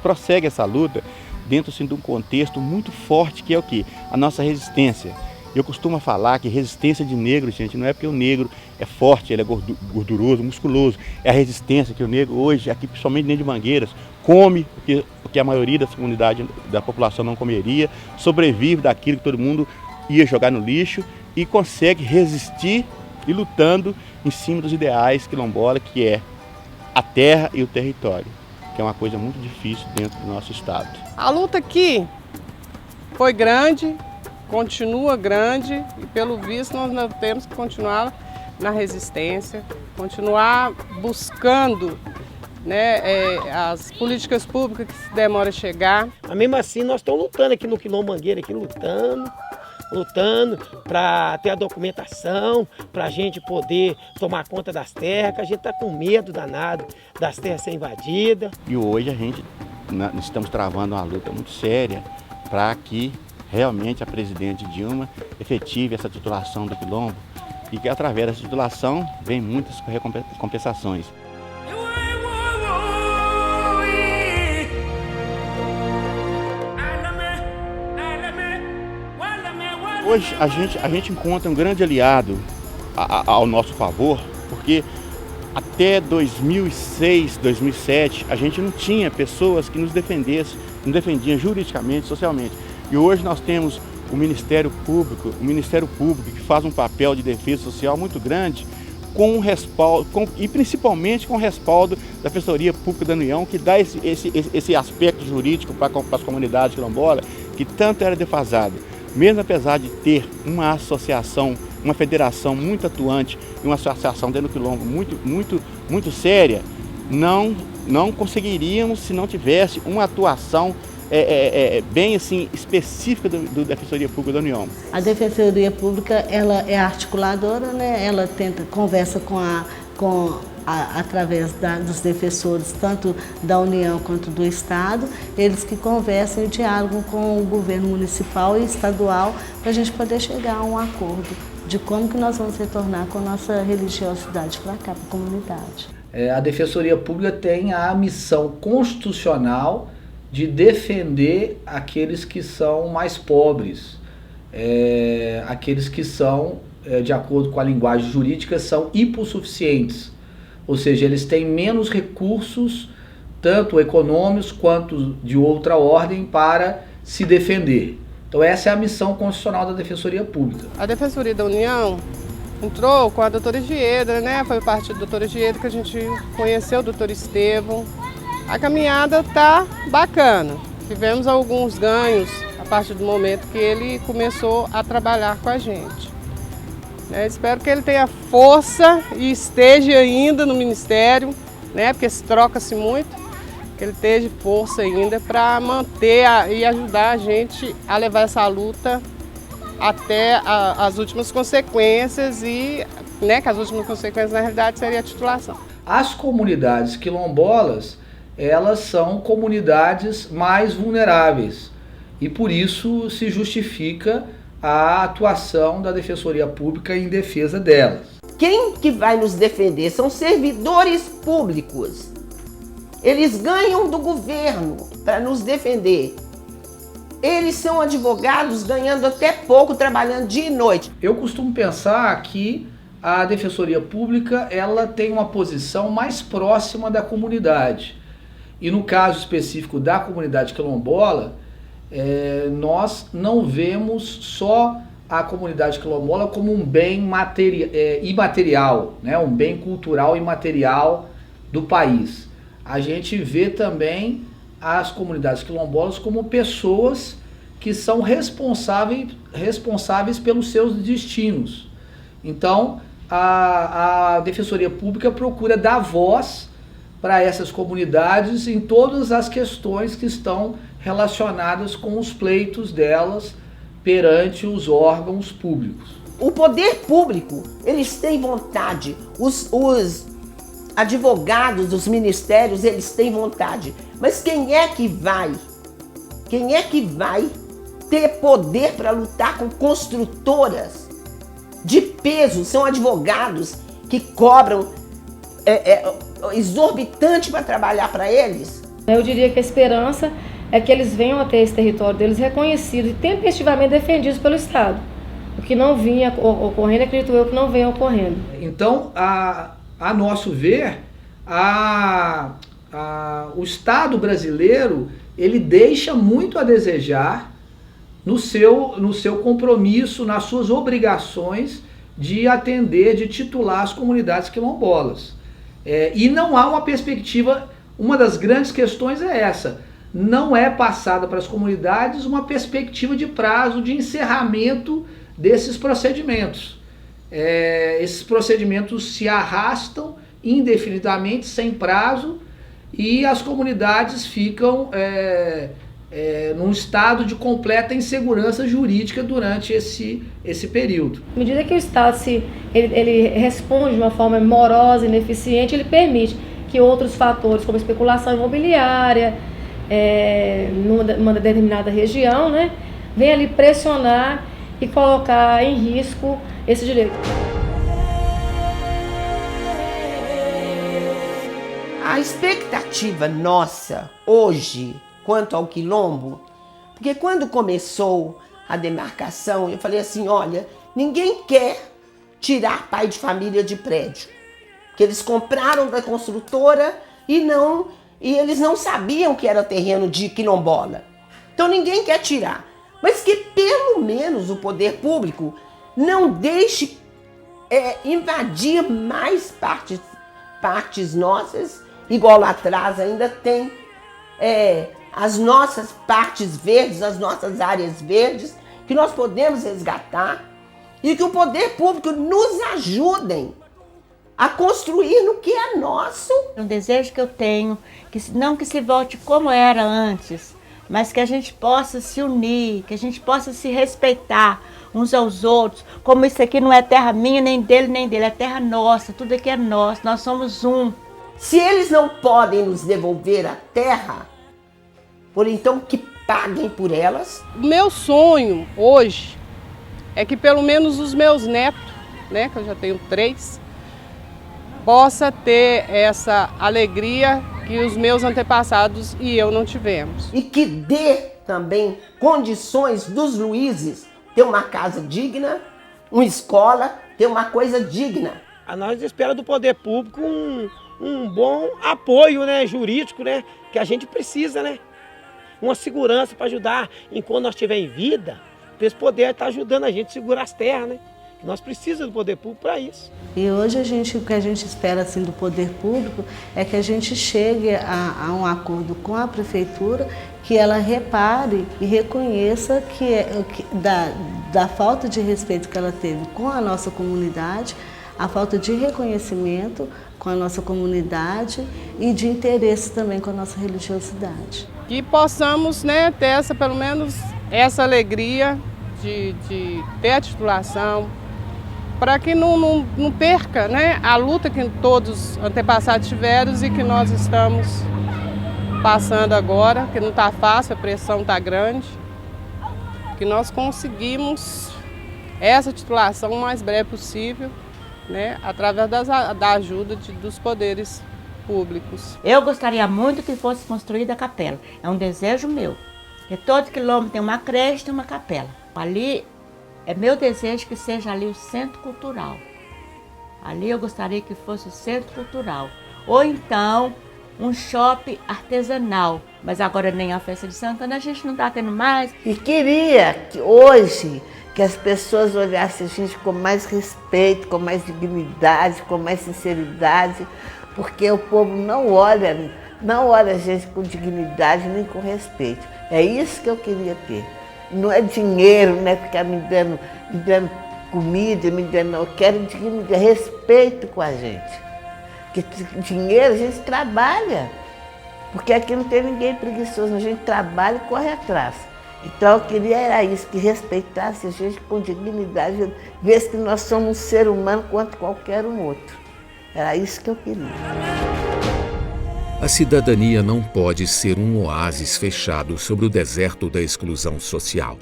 prossegue essa luta dentro assim, de um contexto muito forte, que é o quê? A nossa resistência. Eu costumo falar que resistência de negro, gente, não é porque o negro é forte, ele é gorduroso, musculoso. É a resistência que o negro hoje, aqui principalmente dentro de Mangueiras, come o que a maioria da comunidade, da população não comeria, sobrevive daquilo que todo mundo ia jogar no lixo e consegue resistir e lutando em cima dos ideais quilombola, que é a terra e o território, que é uma coisa muito difícil dentro do nosso estado. A luta aqui foi grande, continua grande e pelo visto nós temos que continuar na resistência, continuar buscando as políticas públicas que demoram a chegar. Mas mesmo assim nós estamos lutando aqui no Quilombo Mangueira, lutando para ter a documentação, para a gente poder tomar conta das terras, que a gente está com medo danado das terras serem invadidas. E hoje a gente estamos travando uma luta muito séria para que realmente a presidente Dilma efetive essa titulação do quilombo e que através dessa titulação vem muitas compensações. Hoje a gente encontra um grande aliado ao nosso favor, porque até 2006, 2007, a gente não tinha pessoas que nos defendiam juridicamente, socialmente. E hoje nós temos o Ministério Público que faz um papel de defesa social muito grande, com o respaldo, e principalmente com o respaldo da Defensoria Pública da União, que dá esse aspecto jurídico para as comunidades quilombolas, que tanto era defasado. Mesmo apesar de ter uma associação, uma federação muito atuante e uma associação dentro do quilombo muito séria, não conseguiríamos se não tivesse uma atuação bem assim específica da Defensoria Pública da União. A Defensoria Pública, ela é articuladora, né? Ela conversa através dos defensores, tanto da União quanto do Estado, eles que conversam e dialogam com o governo municipal e estadual para a gente poder chegar a um acordo de como que nós vamos retornar com a nossa religiosidade para cá, para a comunidade. A Defensoria Pública tem a missão constitucional de defender aqueles que são mais pobres, aqueles que são, de acordo com a linguagem jurídica, são hipossuficientes, ou seja, eles têm menos recursos, tanto econômicos quanto de outra ordem, para se defender. Então essa é a missão constitucional da Defensoria Pública. A Defensoria da União entrou com a doutora Giedra, né? Foi parte da doutora Giedra que a gente conheceu, o doutor Estevão. A caminhada tá bacana. Tivemos alguns ganhos a partir do momento que ele começou a trabalhar com a gente. Espero que ele tenha força e esteja ainda no Ministério, né? Porque se troca-se muito, que ele esteja força ainda para manter e ajudar a gente a levar essa luta até as últimas consequências e, né, que as últimas consequências na realidade seria a titulação. As comunidades quilombolas, elas são comunidades mais vulneráveis e por isso se justifica a atuação da Defensoria Pública em defesa delas. Quem que vai nos defender? São servidores públicos. Eles ganham do governo para nos defender. Eles são advogados ganhando até pouco, trabalhando dia e noite. Eu costumo pensar que a Defensoria Pública ela tem uma posição mais próxima da comunidade. E no caso específico da comunidade quilombola, nós não vemos só a comunidade quilombola como um bem imaterial, né? Um bem cultural e material do país. A gente vê também as comunidades quilombolas como pessoas que são responsáveis pelos seus destinos. Então, a Defensoria Pública procura dar voz para essas comunidades em todas as questões que estão relacionadas com os pleitos delas perante os órgãos públicos. O poder público, eles têm vontade, os advogados dos ministérios, eles têm vontade, mas quem é que vai ter poder para lutar com construtoras de peso? São advogados que cobram exorbitante para trabalhar para eles. Eu diria que a esperança é que eles venham a ter esse território deles reconhecido e tempestivamente defendidos pelo Estado. O que não vinha ocorrendo, acredito eu, que não vem ocorrendo. Então, a nosso ver, o Estado brasileiro ele deixa muito a desejar no seu compromisso, nas suas obrigações de atender, de titular as comunidades quilombolas. E não há uma perspectiva, uma das grandes questões é essa, não é passada para as comunidades uma perspectiva de prazo de encerramento desses procedimentos. Esses procedimentos se arrastam indefinidamente, sem prazo, e as comunidades ficam num estado de completa insegurança jurídica durante esse período. À medida que o Estado ele responde de uma forma morosa, ineficiente, ele permite que outros fatores, como especulação imobiliária, numa determinada região, né, venha ali pressionar e colocar em risco esse direito. A expectativa nossa hoje quanto ao quilombo, porque quando começou a demarcação, eu falei assim, olha, ninguém quer tirar pai de família de prédio, que eles compraram da construtora e eles não sabiam que era terreno de quilombola. Então ninguém quer tirar. mas que pelo menos o poder público não deixe invadir mais partes nossas, igual lá atrás ainda tem as nossas partes verdes, as nossas áreas verdes, que nós podemos resgatar, e que o poder público nos ajudem a construir no que é nosso. Um desejo que eu tenho, não que se volte como era antes, mas que a gente possa se unir, que a gente possa se respeitar uns aos outros, como isso aqui não é terra minha, nem dele, é terra nossa, tudo aqui é nosso, nós somos um. Se eles não podem nos devolver a terra, por então que paguem por elas. Meu sonho hoje é que pelo menos os meus netos, né, que eu já tenho 3, possa ter essa alegria que os meus antepassados e eu não tivemos. E que dê também condições dos Luizes ter uma casa digna, uma escola, ter uma coisa digna. A nós espera do poder público um bom apoio, né, jurídico, né, que a gente precisa, né? Uma segurança para ajudar enquanto nós estivermos em vida, para esse poder estar ajudando a gente a segurar as terras, né? Nós precisamos do poder público para isso. E hoje o que a gente espera assim, do poder público é que a gente chegue a um acordo com a prefeitura, que ela repare e reconheça da falta de respeito que ela teve com a nossa comunidade, a falta de reconhecimento com a nossa comunidade e de interesse também com a nossa religiosidade. Que possamos, né, ter pelo menos essa alegria de ter a titulação, para que não perca, né, a luta que todos os antepassados tiveram e que nós estamos passando agora, que não está fácil, a pressão está grande, que nós conseguimos essa titulação o mais breve possível, né, através da ajuda dos poderes públicos. Eu gostaria muito que fosse construída a capela, é um desejo meu, que todo quilômetro tem uma creche e uma capela. Ali é meu desejo que seja ali o centro cultural. Ali eu gostaria que fosse o centro cultural. Ou então um shopping artesanal. Mas agora nem a festa de Santana a gente não está tendo mais. E queria que hoje que as pessoas olhassem a gente com mais respeito, com mais dignidade, com mais sinceridade, porque o povo não olha a gente com dignidade nem com respeito. É isso que eu queria ter. Não é dinheiro, não é ficar me dando comida, não. Eu quero dignidade, respeito com a gente. Porque dinheiro a gente trabalha. Porque aqui não tem ninguém preguiçoso, a gente trabalha e corre atrás. Então eu queria era isso, que respeitasse a gente com dignidade, ver que nós somos um ser humano quanto qualquer um outro. Era isso que eu queria. A cidadania não pode ser um oásis fechado sobre o deserto da exclusão social.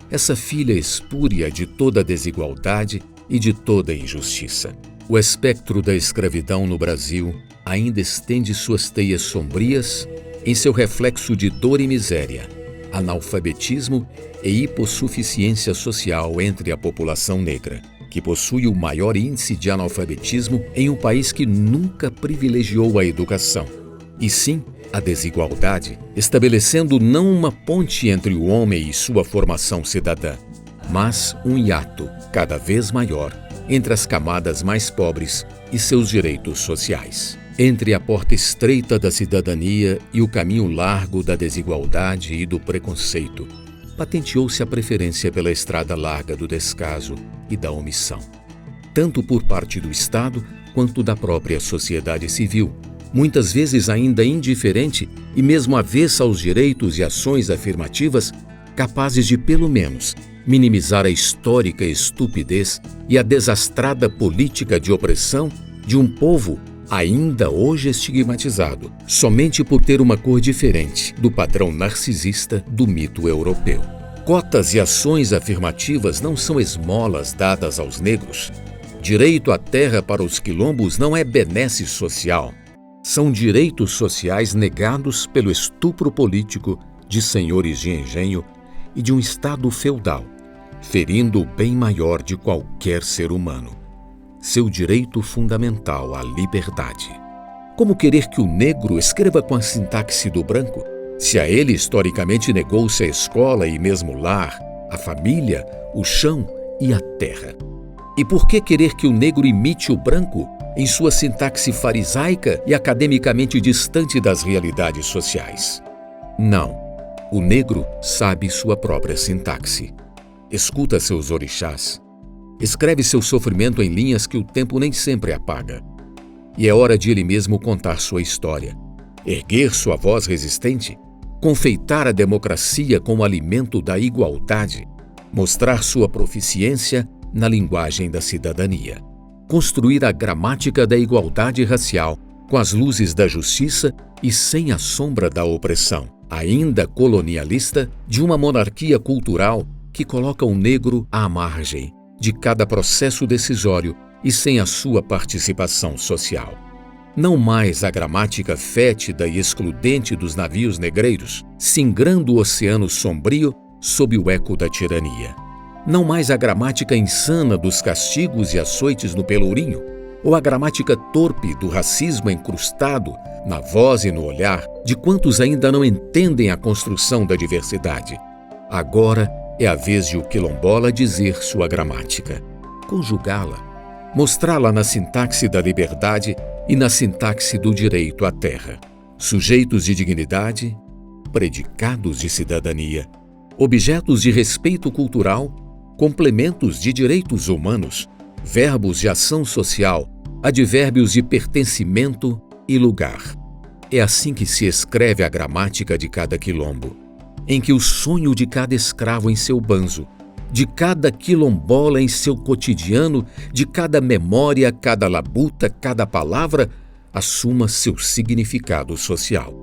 Essa filha espúria de toda desigualdade e de toda injustiça. O espectro da escravidão no Brasil ainda estende suas teias sombrias em seu reflexo de dor e miséria, analfabetismo e hipossuficiência social entre a população negra, que possui o maior índice de analfabetismo em um país que nunca privilegiou a educação, e sim a desigualdade, estabelecendo não uma ponte entre o homem e sua formação cidadã, mas um hiato cada vez maior entre as camadas mais pobres e seus direitos sociais. Entre a porta estreita da cidadania e o caminho largo da desigualdade e do preconceito, patenteou-se a preferência pela estrada larga do descaso e da omissão, tanto por parte do Estado quanto da própria sociedade civil, muitas vezes ainda indiferente e mesmo avessa aos direitos e ações afirmativas, capazes de, pelo menos, minimizar a histórica estupidez e a desastrada política de opressão de um povo ainda hoje estigmatizado, somente por ter uma cor diferente do padrão narcisista do mito europeu. Cotas e ações afirmativas não são esmolas dadas aos negros. Direito à terra para os quilombos não é benesse social. São direitos sociais negados pelo estupro político de senhores de engenho e de um Estado feudal, ferindo o bem maior de qualquer ser humano, seu direito fundamental à liberdade. Como querer que o negro escreva com a sintaxe do branco, se a ele historicamente negou-se a escola e mesmo o lar, a família, o chão e a terra. E por que querer que o negro imite o branco em sua sintaxe farisaica e academicamente distante das realidades sociais? Não, o negro sabe sua própria sintaxe. Escuta seus orixás. Escreve seu sofrimento em linhas que o tempo nem sempre apaga. E é hora de ele mesmo contar sua história, erguer sua voz resistente, confeitar a democracia como alimento da igualdade, mostrar sua proficiência na linguagem da cidadania, construir a gramática da igualdade racial com as luzes da justiça e sem a sombra da opressão, ainda colonialista, de uma monarquia cultural que coloca o negro à margem de cada processo decisório e sem a sua participação social. Não mais a gramática fétida e excludente dos navios negreiros, singrando o oceano sombrio sob o eco da tirania. Não mais a gramática insana dos castigos e açoites no pelourinho, ou a gramática torpe do racismo encrustado na voz e no olhar de quantos ainda não entendem a construção da diversidade. Agora é a vez de o quilombola dizer sua gramática, conjugá-la, mostrá-la na sintaxe da liberdade e na sintaxe do direito à terra. Sujeitos de dignidade, predicados de cidadania, objetos de respeito cultural, complementos de direitos humanos, verbos de ação social, advérbios de pertencimento e lugar. É assim que se escreve a gramática de cada quilombo, em que o sonho de cada escravo em seu banzo, de cada quilombola em seu cotidiano, de cada memória, cada labuta, cada palavra, assuma seu significado social.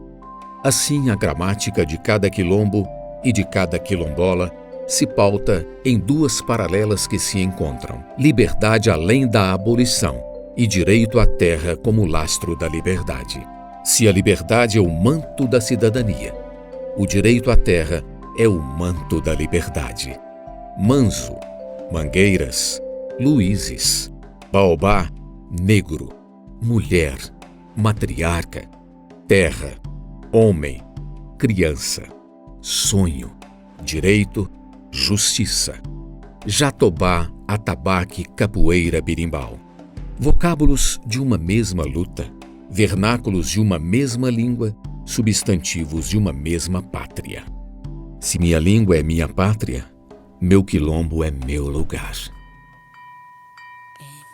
Assim, a gramática de cada quilombo e de cada quilombola se pauta em duas paralelas que se encontram: liberdade além da abolição e direito à terra como lastro da liberdade. Se a liberdade é o manto da cidadania, o direito à terra é o manto da liberdade. Manso, Mangueiras, Luizes, Baobá, negro, mulher, matriarca, terra, homem, criança, sonho, direito, justiça. Jatobá, atabaque, capoeira, birimbau. Vocábulos de uma mesma luta, vernáculos de uma mesma língua, substantivos de uma mesma pátria. Se minha língua é minha pátria, meu quilombo é meu lugar.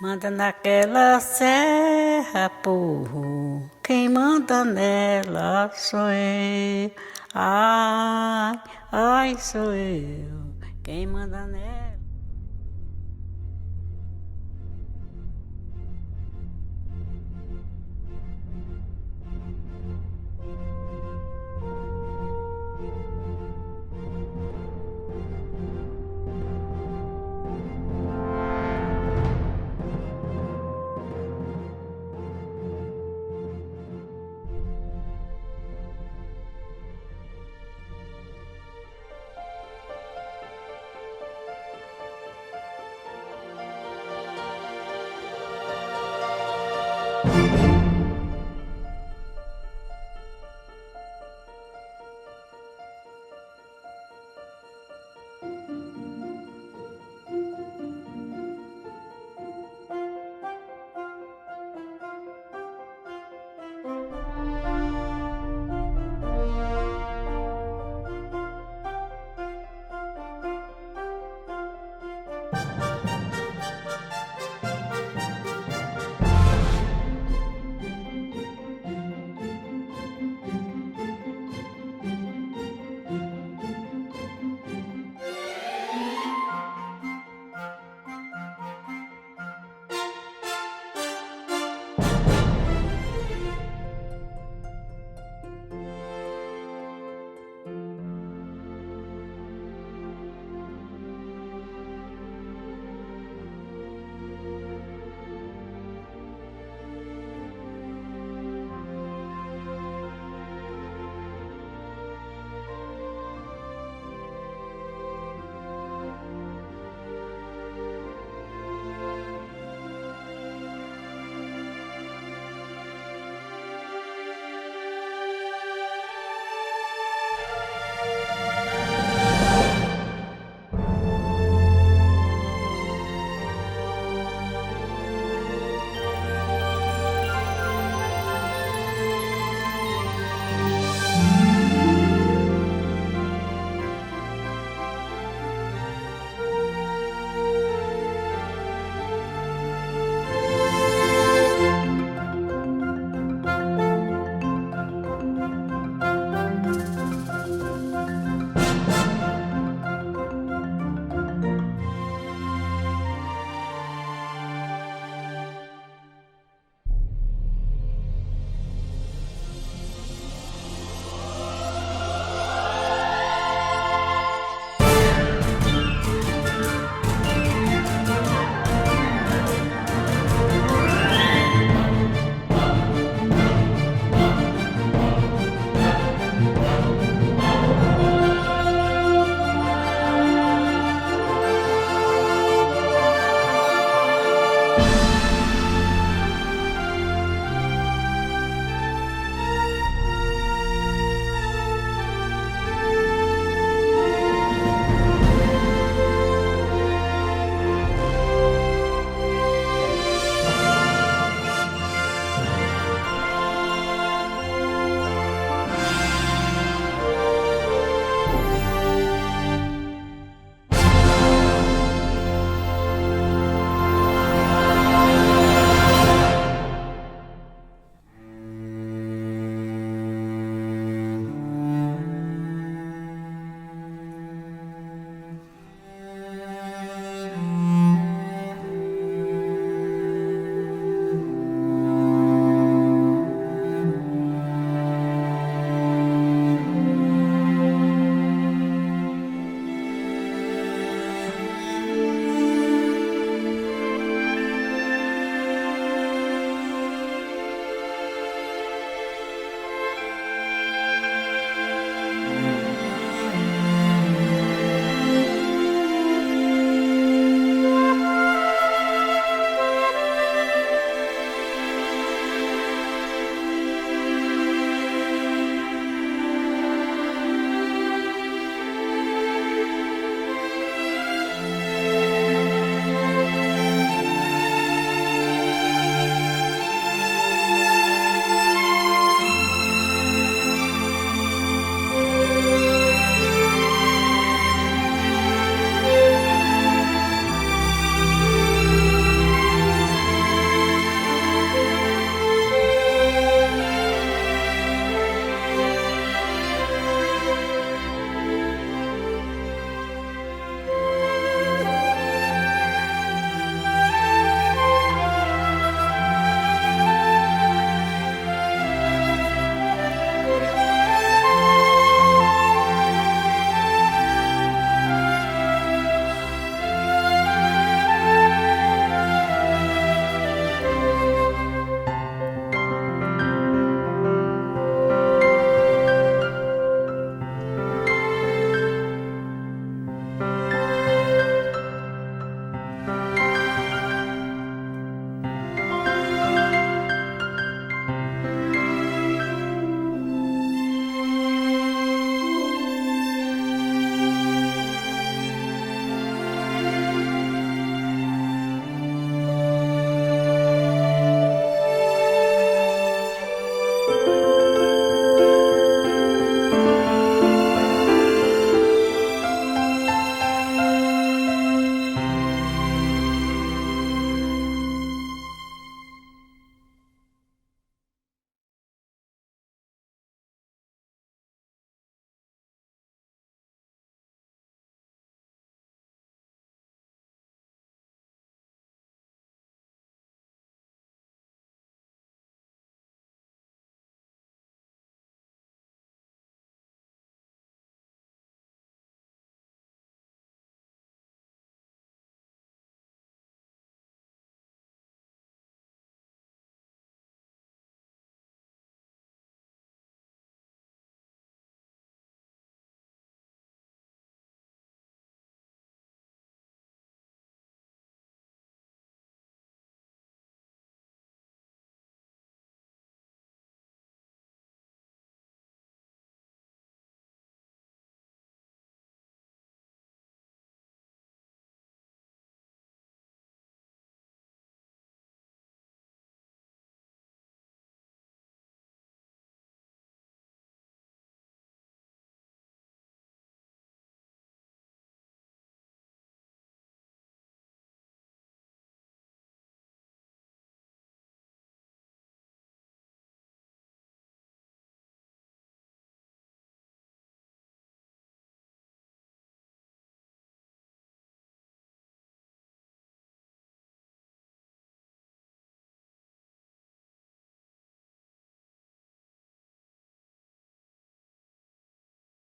Manda naquela serra, povo, quem manda nela sou eu. Ai, ai, sou eu, quem manda nela.